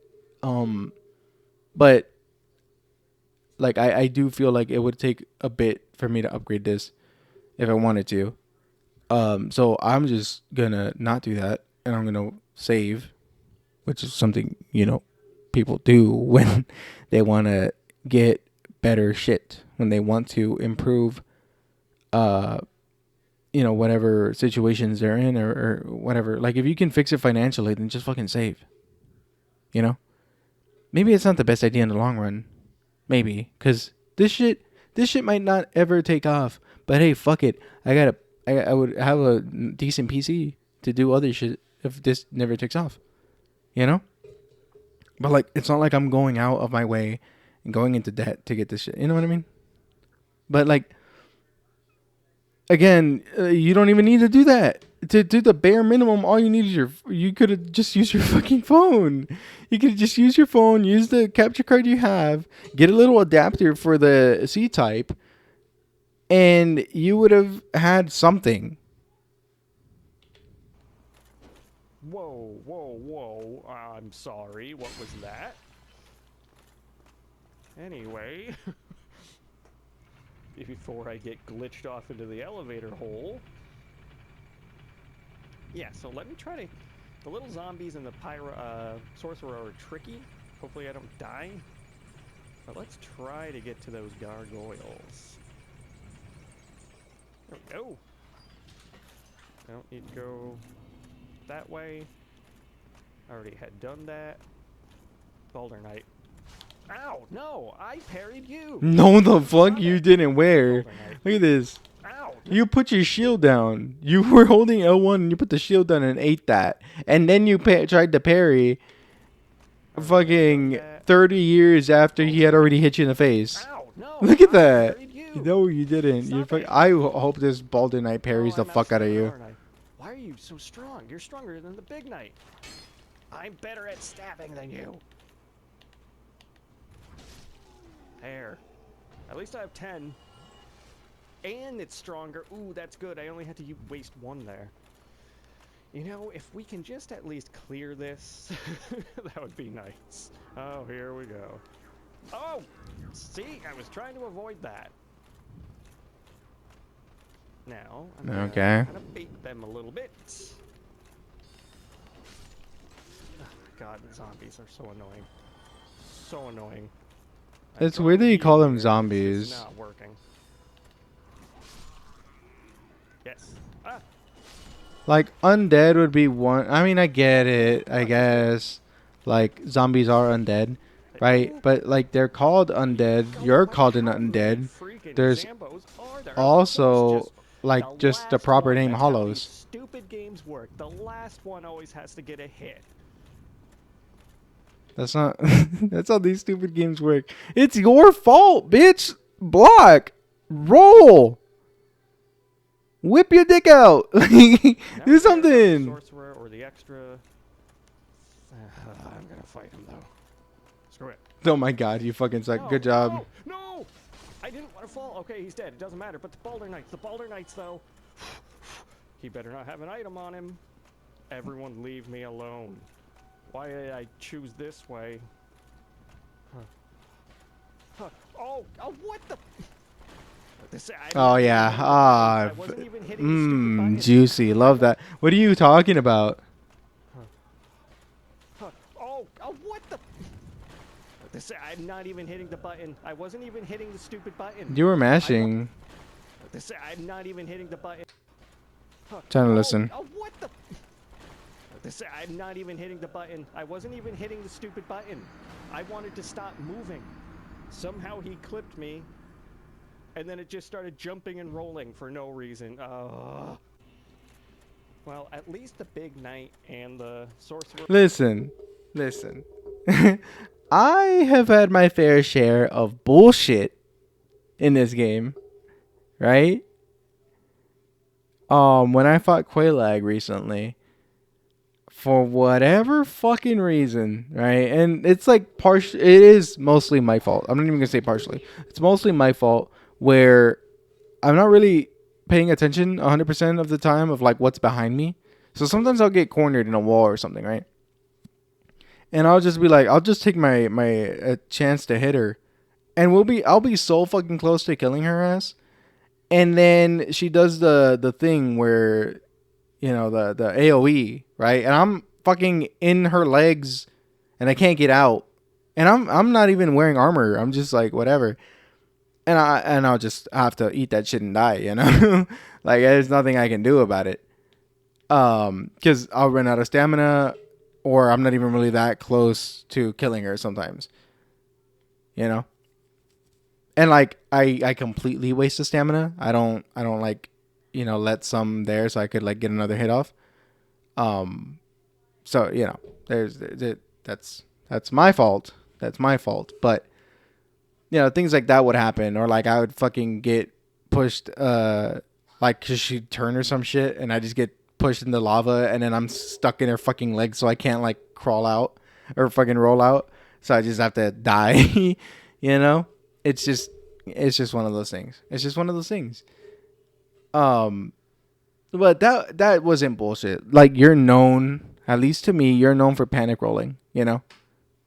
But like I do feel like it would take a bit for me to upgrade this if I wanted to. So I'm just gonna not do that, and I'm gonna save, which is something people do when they want to get better shit, when they want to improve whatever situations they're in, or whatever. Like if you can fix it financially, then just fucking save. Maybe it's not the best idea in the long run, maybe because this shit might not ever take off, but hey, fuck it, I would have a decent PC to do other shit if this never takes off, you know? But like, it's not like I'm going out of my way and going into debt to get this shit. You know what I mean? But like, again, you don't even need to do that. To do the bare minimum, all you need is you could have just used your fucking phone. You could just use your phone, use the capture card you have, get a little adapter for the C type, and you would have had something. Whoa, whoa, whoa. I'm sorry. What was that? Anyway. Before I get glitched off into the elevator hole. Yeah, so let me try to... The little zombies and the sorcerer are tricky. Hopefully I don't die. But let's try to get to those gargoyles. There we go. I don't need to go that way. I already had done that. Boulder Knight. Ow! No! I parried you! No, the fuck you didn't. Where? Look at this. Ow! You put your shield down. You were holding L1 and you put the shield down and ate that. And then you tried to parry fucking 30 years after he had already hit you in the face. Ow! No! Look at I that. parried you. No, you didn't. You I hope this Baldur Knight parries the fuck out of you. Why are you so strong? You're stronger than the big knight. I'm better at stabbing than you. There. At least I have 10. And it's stronger. Ooh, that's good. I only had to waste 1 there. You know, if we can just at least clear this, that would be nice. Oh, here we go. Oh! See? I was trying to avoid that. Now, I'm gonna kind of bait them a little bit. Oh, God, the zombies are so annoying. So annoying. It's weird that you call them zombies. It's not working. Yes. Ah! Like, undead would be one. I mean, I get it, I guess. Like, zombies are undead, right? But, like, they're called undead. You're called an undead. There's also, like, just the proper name, hollows. Stupid games work. The last one always has to get a hit. That's not... That's how these stupid games work. It's your fault, bitch! Block! Roll! Whip your dick out! Do something! Sorcerer or the extra... I'm gonna fight him, though. Screw it. Oh my god, you fucking suck. No, good job. No, no! I didn't want to fall. Okay, he's dead. It doesn't matter. But the Baldur Knights, though. He better not have an item on him. Everyone leave me alone. Why did I choose this way? Huh. Oh, what the... Oh yeah. Ah, juicy. Love that. What are you talking about? Oh, what the... I'm not even hitting the button. I wasn't even hitting the stupid button. You were mashing. I'm not even hitting the button. Trying to listen. Oh, what the... I'm not even hitting the button. I wasn't even hitting the stupid button. I wanted to stop moving. Somehow he clipped me. And then it just started jumping and rolling for no reason. Well, at least the big knight and the sorcerer... Listen. I have had my fair share of bullshit in this game. Right? When I fought Quelaag recently, for whatever fucking reason, right? And it's like it is mostly my fault. I'm not even gonna say partially. It's mostly my fault where I'm not really paying attention 100% of the time of like what's behind me. So sometimes I'll get cornered in a wall or something, right? And I'll just be like, I'll just take my chance to hit her, and I'll be so fucking close to killing her ass, and then she does the thing where, you know, the AOE, right? And I'm fucking in her legs and I can't get out. And I'm not even wearing armor. I'm just like whatever. And I'll just have to eat that shit and die, you know? Like there's nothing I can do about it. Cuz I'll run out of stamina, or I'm not even really that close to killing her sometimes. You know? And like I completely waste the stamina. I don't like, you know, let some there so I could like get another hit off. So, you know, that's That's my fault. That's my fault. But you know, things like that would happen, or like I would fucking get pushed, like cause she'd turn or some shit, and I just get pushed in the lava, and then I'm stuck in her fucking legs, so I can't like crawl out or fucking roll out. So I just have to die. You know, it's just, it's just one of those things. It's just one of those things. Um, but that wasn't bullshit. Like you're known, at least to me, you're known for panic rolling. You know,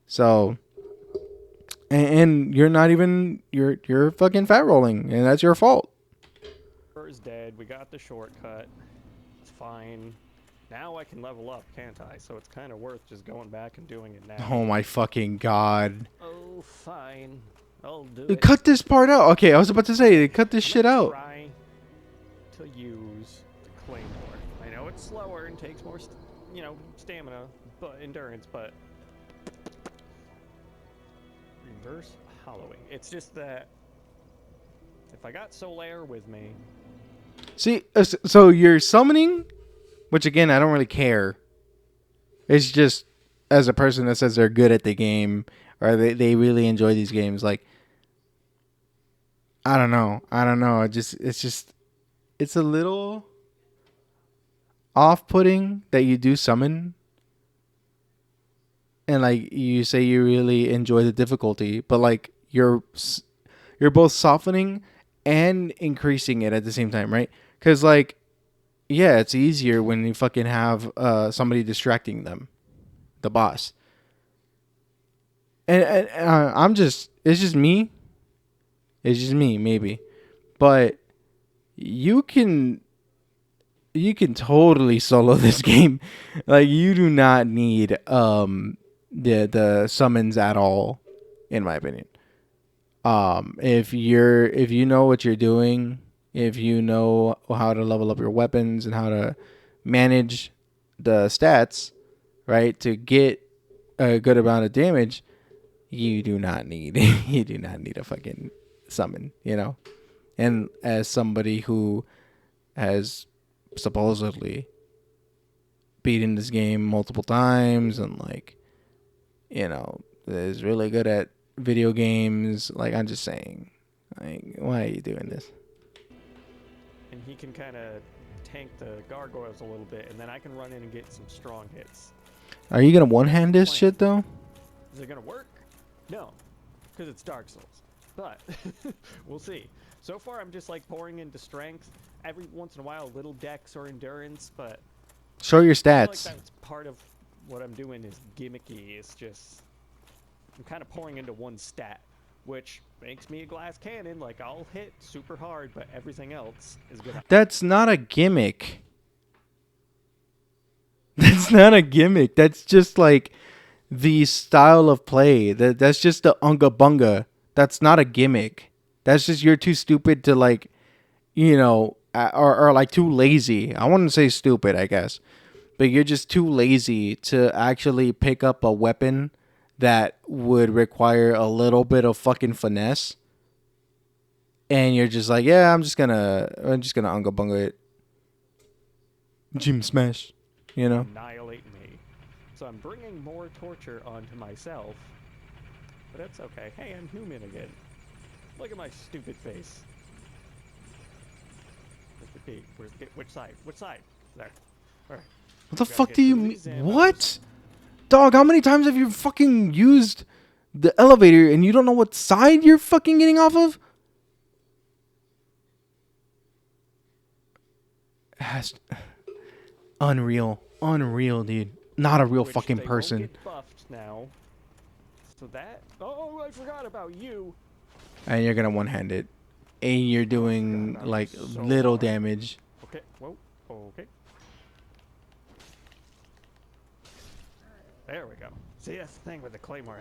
so and you're not even you're fucking fat rolling, and that's your fault. Is dead. We got the shortcut. It's fine. Now I can level up, can't I? So it's kind of worth just going back and doing it now. Oh my fucking god! Oh, fine. I'll do They it. cut this part out. Okay, I was about to say they cut this shit out. Try to use the claymore. I know it's slower and takes more, stamina, but endurance. But reverse hollowing. It's just that if I got Solaire with me. See, so you're summoning, which again I don't really care. It's just as a person that says they're good at the game or they really enjoy these games. Like I don't know. It's a little off-putting that you do summon and like you say you really enjoy the difficulty, but like you're both softening and increasing it at the same time, right? Because like yeah, it's easier when you fucking have somebody distracting them, the boss. And I'm just, it's just me. It's just me, maybe, but you can totally solo this game. Like you do not need the summons at all, in my opinion. If you know what you're doing, if you know how to level up your weapons and how to manage the stats, right, to get a good amount of damage, you do not need you do not need a fucking summon, you know. And as somebody who has supposedly beaten this game multiple times and like, you know, is really good at video games, like I'm just saying, like, why are you doing this? And he can kind of tank the gargoyles a little bit, and then I can run in and get some strong hits. Are you gonna one hand this shit though? Is it gonna work? No, because it's Dark Souls. But we'll see. So far, I'm just like pouring into strength. Every once in a while, a little dex or endurance, but Show your I feel like stats. that's part of what I'm doing is gimmicky. It's just I'm kind of pouring into one stat, which makes me a glass cannon. Like I'll hit super hard, but everything else is gonna. That's not a gimmick. That's not a gimmick. That's just like the style of play. That's just the unga bunga. That's not a gimmick. That's just you're too stupid to like, you know, or like too lazy. I wouldn't say stupid, I guess, but you're just too lazy to actually pick up a weapon that would require a little bit of fucking finesse. And you're just like, yeah, I'm just gonna unga bunga it. Gym smash, you know. Annihilate me. So I'm bringing more torture onto myself, but that's okay. Hey, I'm human again. Look at my stupid face. Where's the peak? Which side? Which side? There. Alright. What the fuck do you mean? What? Dog, how many times have you fucking used the elevator and you don't know what side you're fucking getting off of? Unreal. Unreal, dude. Not a real Which fucking they person. won't get buffed now. So that. Oh, I forgot about you. And you're gonna one-hand it. And you're doing like so little hard. damage. Okay. Whoa. Okay. There we go. See, that's the thing with the claymore.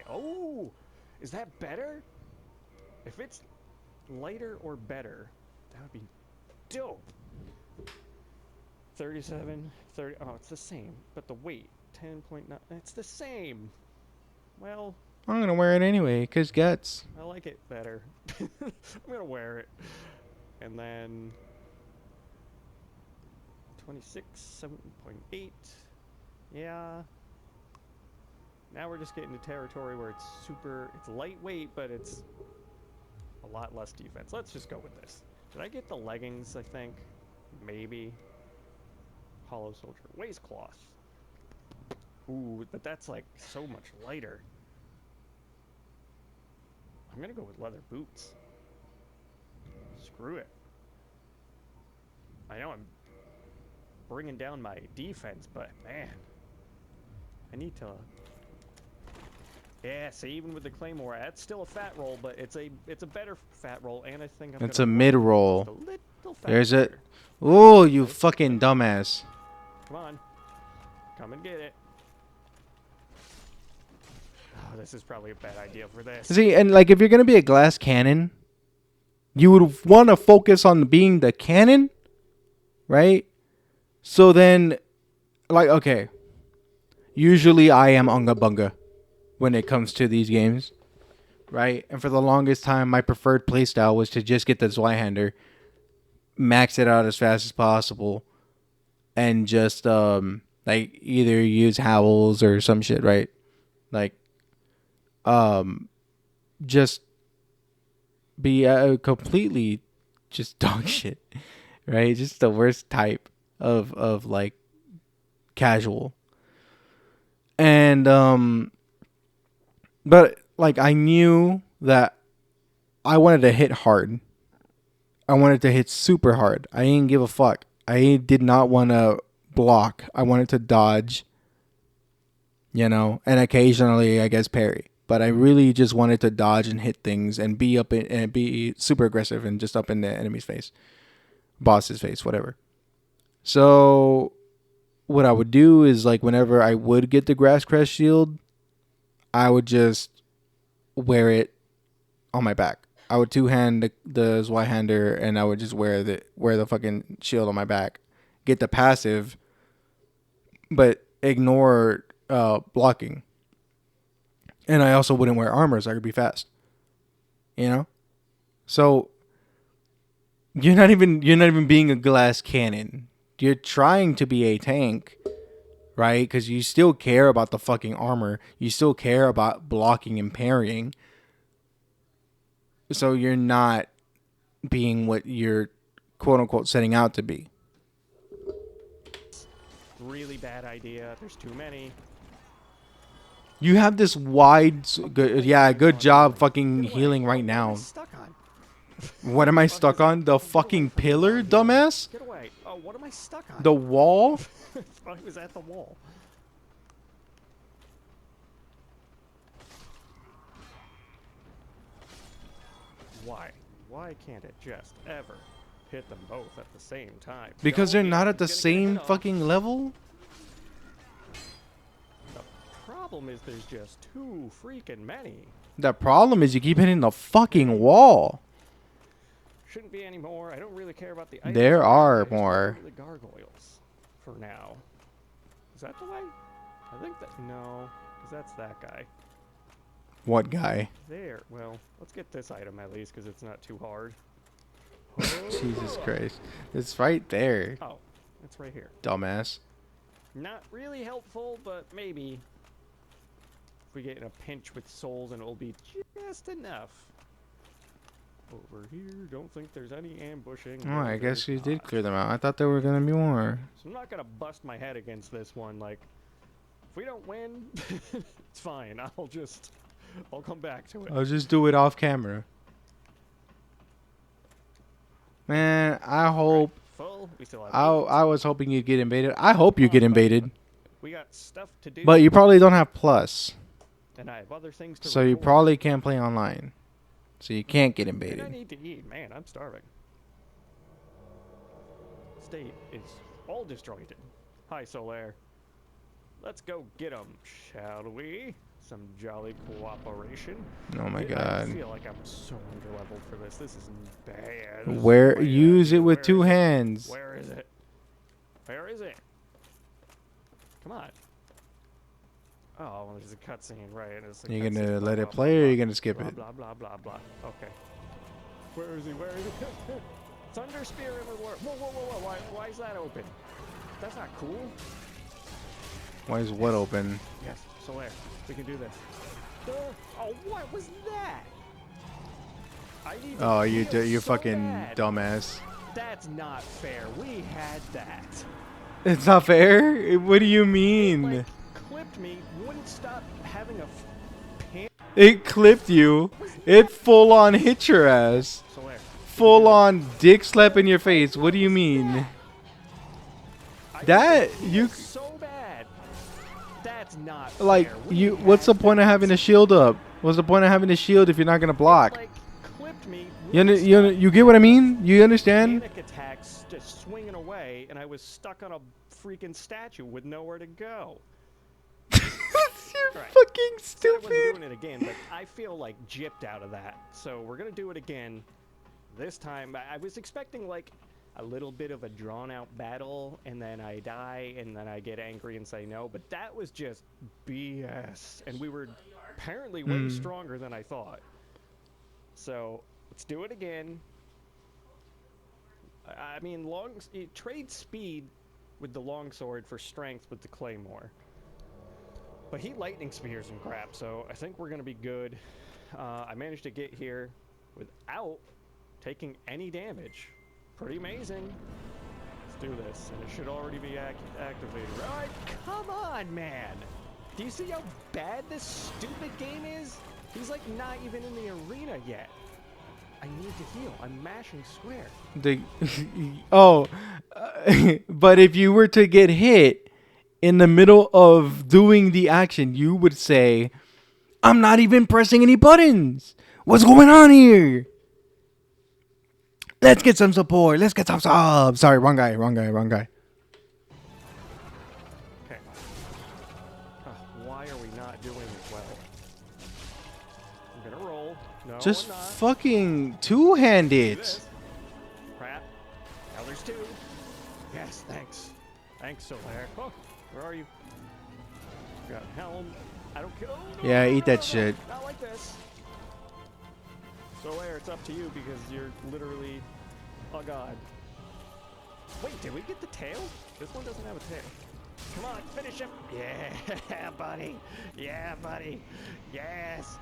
Oh, is that better? If it's lighter or better, that would be dope. 37, 30. Oh, it's the same. But the weight, 10.9. It's the same. Well, I'm gonna wear it anyway, cause guts. I like it better. I'm gonna wear it. And then 26, 7.8. Yeah. Now we're just getting to territory where it's lightweight, but it's a lot less defense. Let's just go with this. Did I get the leggings, I think? Maybe. Hollow soldier. Waistcloth. Ooh, but that's like so much lighter. I'm gonna go with leather boots. Screw it. I know I'm bringing down my defense, but man, I need to. Yeah, see, even with the claymore, that's still a fat roll, but it's a better fat roll, and I think I'm. It's a mid roll. There's it. it. Oh, you fucking dumbass. Come on, come and get it. Oh, this is probably a bad idea for this. See, and like if you're gonna be a glass cannon, you would want to focus on being the cannon, right? So then, like, okay. Usually I am unga bunga when it comes to these games, right? And for the longest time, my preferred playstyle was to just get the Zweihander, max it out as fast as possible, and just like either use howls or some shit, right? Like, just be completely just dog shit, right? Just the worst type of like casual. And but like I knew that I wanted to hit hard. I wanted to hit super hard. I didn't give a fuck. I did not want to block. I wanted to dodge, you know, and occasionally I guess parry. But I really just wanted to dodge and hit things and be up in, and be super aggressive and just up in the enemy's face, boss's face, whatever. So what I would do is like whenever I would get the grass crest shield, I would just wear it on my back. I would two-hand the Zweihander and I would just wear the fucking shield on my back. Get the passive, but ignore blocking. And I also wouldn't wear armor so I could be fast. You know? So you're not even being a glass cannon. You're trying to be a tank, right? Because you still care about the fucking armor. You still care about blocking and parrying. So you're not being what you're quote unquote setting out to be. Really bad idea. There's too many. You have this wide, good job fucking healing right now. What am I stuck on? The fucking pillar, dumbass? Get away. Oh, what am I stuck on? The wall? I thought he was at the wall. Why? Why can't it just ever hit them both at the same time? Because they're not at the same fucking level? The problem is there's just too freaking many. The problem is you keep hitting the fucking wall. Shouldn't be any more. I don't really care about the items. There are more. The gargoyles for now. Is that the way? I think that no, because that's that guy. What guy? There. Well, let's get this item at least because it's not too hard. Jesus Christ. It's right there. Oh, it's right here. Dumbass. Not really helpful, but maybe if we get in a pinch with souls and it'll be just enough. Over here, don't think there's any ambushing. Oh, I guess you did clear them out. I thought there were going to be more. So I'm not going to bust my head against this one. Like, if we don't win, it's fine. I'll come back to it. I'll just do it off camera. Man, I hope. Full. We still have I was hoping you'd get invaded. I hope you get invaded. We got stuff to do. But you probably don't have plus. And I have other things to So you record. probably can't play online. So you can't get invaded. And I need to eat. Man, I'm starving. State is all disjointed. Hi, Solaire. Let's go get them, shall we? Some jolly cooperation. Oh my I god. feel like I'm so underleveled for this. This is bad. This is Where bad. use it with Where two is it? hands. Where is it? Where is it? Come on. Oh, well, there's a cutscene, right? It's a You cutscene, gonna blah, let blah, it play blah, or you gonna skip blah, it? Blah, blah, blah, blah. Okay. Where is he? Where is he? Thunder Spear everywhere. Whoa, whoa, whoa, whoa. Why is that open? That's not cool. Why is what open? Yes, Solaire. We can do this. Oh, what was that? I need to Oh, heal you so fucking bad. dumbass. That's not fair. We had that. It's not fair? What do you It, mean? like, clipped me, wouldn't stop having a pan. It clipped you. It full on hit your ass. Solaire. Full on dick slap in your face. What do you mean? That you So bad. That's not like fair. you. What's the point of having a shield up? What's the point of having a shield if you're not gonna block? Like, clipped me. You get what I mean? You understand? Panic attacks just swinging away, and I was stuck on a freaking statue with nowhere to go. You're Right. fucking Said I wasn't stupid. doing it again, but I feel like gypped out of that. So we're gonna do it again. This time, I was expecting like a little bit of a drawn-out battle, and then I die, and then I get angry and say no. But that was just BS, and we were apparently way stronger than I thought. So let's do it again. I mean, trade speed with the longsword for strength with the claymore. But he lightning spears and crap, so I think we're gonna be good. I managed to get here without taking any damage. Pretty amazing. Let's do this, and it should already be activated. Right? Come on, man! Do you see how bad this stupid game is? He's like not even in the arena yet. I need to heal. I'm mashing square. But if you were to get hit in the middle of doing the action, you would say, "I'm not even pressing any buttons. What's going on here? Let's get some support. Let's get some subs." Sorry, wrong guy. Okay. Why are we not doing well? I'm gonna roll. No, Just I'm not. fucking two-hand Do it. this. Crap. Now there's two. Yes, thanks. Thanks, Solaire. Oh, where are you? Got helm. I don't care. Oh, no, Yeah, no, eat no, that no, shit. Not like this. Solaire, it's up to you because you're literally. Oh god. Wait, did we get the tail? This one doesn't have a tail. Come on, finish him. Yeah, buddy. Yeah, buddy. Yes.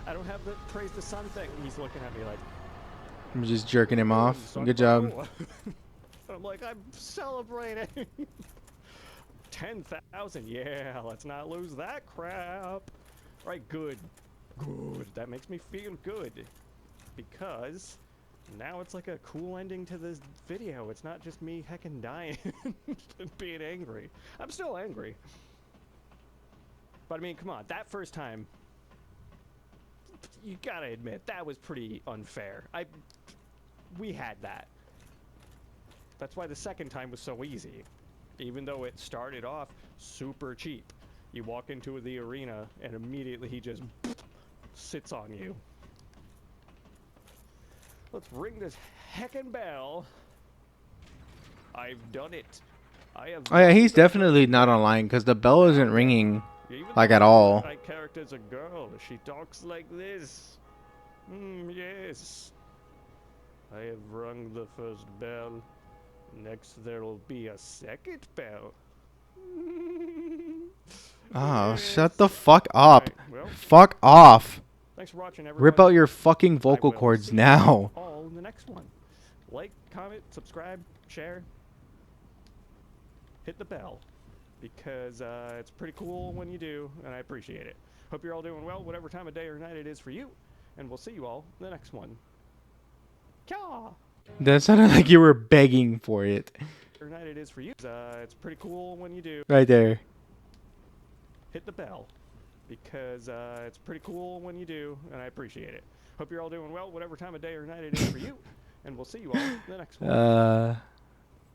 I don't have the praise the sun thing. He's looking at me like. I'm just jerking him off. Son Good of a job. whore. I'm like, I'm celebrating. 10,000. Yeah, let's not lose that crap. Right, good. Good. That makes me feel good. Because now it's like a cool ending to this video. It's not just me heckin' dying and being angry. I'm still angry. But I mean, come on. That first time, you gotta admit, that was pretty unfair. We had that. That's why the second time was so easy. Even though it started off super cheap. You walk into the arena and immediately he just sits on you. Let's ring this heckin' bell. I've done it. I have. Oh yeah, he's definitely not online because the bell isn't ringing like at all. My character's a girl. She talks like this. Yes. I have rung the first bell. Next there will be a second bell. Oh, Yes. shut the fuck up. Alright, well, Fuck off. thanks for watching, everybody. Rip out your fucking I vocal will cords see now. you all in the next one. Like, comment, subscribe, share. Hit the bell. Because it's pretty cool when you do, and I appreciate it. Hope you're all doing well, whatever time of day or night it is for you. And we'll see you all in the next one. Kya! That sounded like you were begging for it. Or night it is for you. It's pretty cool when you do. Right there. Hit the bell. Because it's pretty cool when you do, and I appreciate it. Hope you're all doing well, whatever time of day or night it is for you. And we'll see you all in the next one.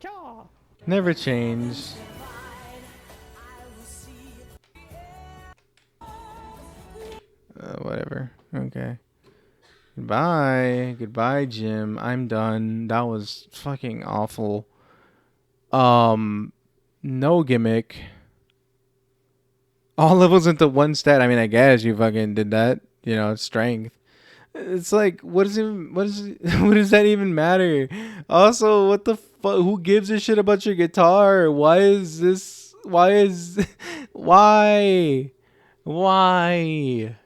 Kya! Never change. Whatever. Okay. Goodbye. Goodbye, Jim. I'm done. That was fucking awful. No gimmick. All levels into one stat. I mean, I guess you fucking did that. You know, strength. It's like, what does what does that even matter? Also, what the fuck? Who gives a shit about your guitar? Why is this Why is why? Why?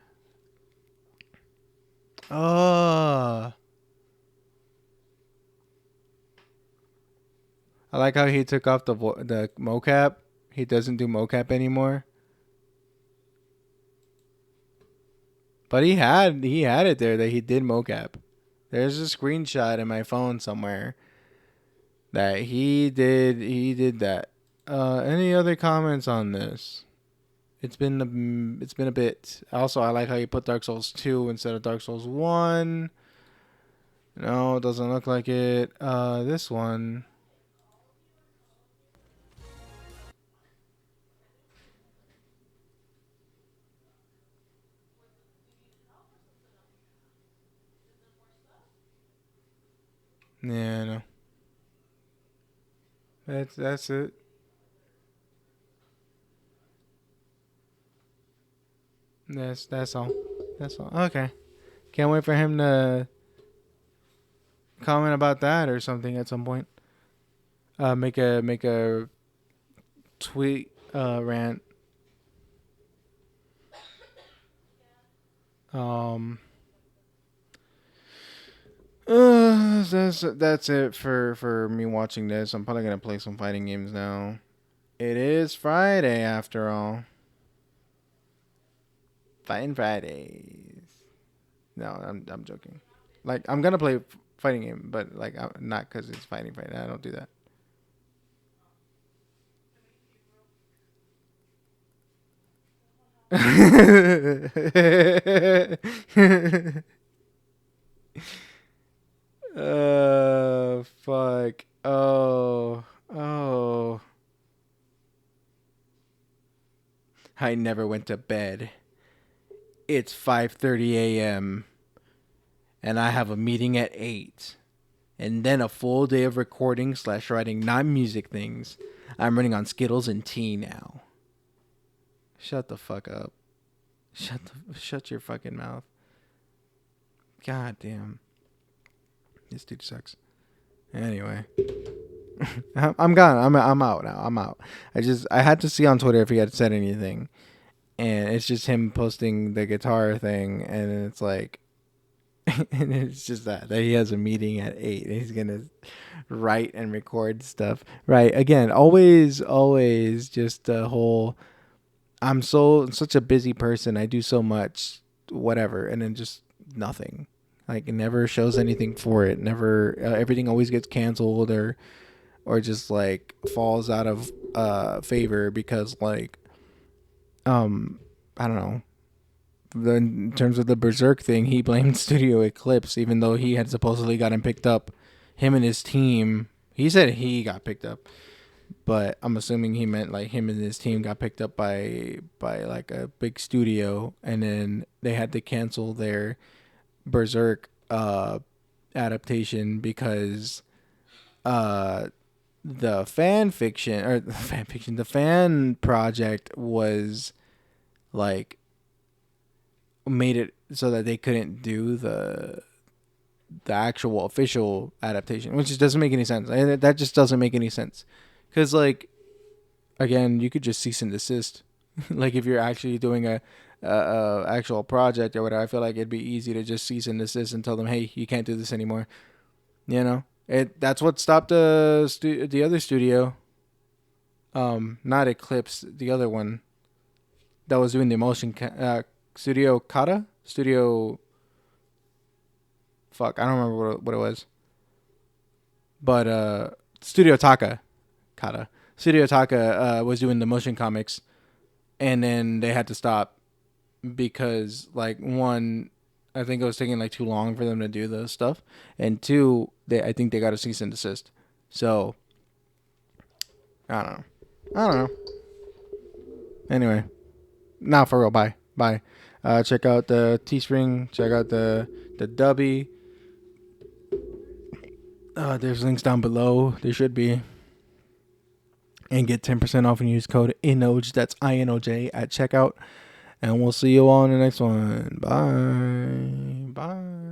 Oh. I like how he took off the mocap. He doesn't do mocap anymore. But he had it there that he did mocap. There's a screenshot in my phone somewhere that he did that. Any other comments on this? It's been a bit. Also, I like how you put Dark Souls 2 instead of Dark Souls 1. No, it doesn't look like it. This one. Yeah, no. That's it. That's all. That's all. Okay. Can't wait for him to comment about that or something at some point. Make a tweet rant. Um that's it for me watching this. I'm probably gonna play some fighting games now. It is Friday after all. Fighting Fridays. No, I'm joking. Like I'm gonna play fighting game, but like not because it's fighting Friday. I don't do that. Fuck. Oh. I never went to bed. It's 5:30 a.m. and I have a meeting at 8. And then a full day of recording / writing non-music things. I'm running on Skittles and tea now. Shut the fuck up. Shut your fucking mouth. God damn. This dude sucks. Anyway. I'm gone. I'm out now. I'm out. I had to see on Twitter if he had said anything. And it's just him posting the guitar thing, and it's like and it's just that he has a meeting at 8 and he's gonna write and record stuff. Right. Again, always just the whole I'm such a busy person. I do so much, whatever, and then just nothing. Like it never shows anything for it. Never everything always gets canceled or just like falls out of favor because like I don't know. In terms of the Berserk thing, he blamed Studio Eclipse, even though he had supposedly gotten picked up. Him and his team. He said he got picked up, but I'm assuming he meant like him and his team got picked up by like a big studio, and then they had to cancel their Berserk adaptation because the the fan project was like made it so that they couldn't do the actual official adaptation, which just doesn't make any sense. That just doesn't make any sense because like again, you could just cease and desist. Like if you're actually doing a actual project or whatever, I feel like it'd be easy to just cease and desist and tell them, hey, you can't do this anymore. You know, that's what stopped the other studio. Not Eclipse, the other one that was doing the motion Studio Kata? Studio fuck, I don't remember what it was. But Studio Taka Kata. Studio Taka was doing the motion comics and then they had to stop because like one I think it was taking like too long for them to do the stuff, and two, I think they got a cease and desist. So I don't know. I don't know. Anyway, now for real. Bye. Bye. Check out the Teespring. Check out the Dubby. There's links down below. There should be. And get 10% off and use code INOJ. That's INOJ at checkout. And we'll see you all in the next one. Bye. Bye.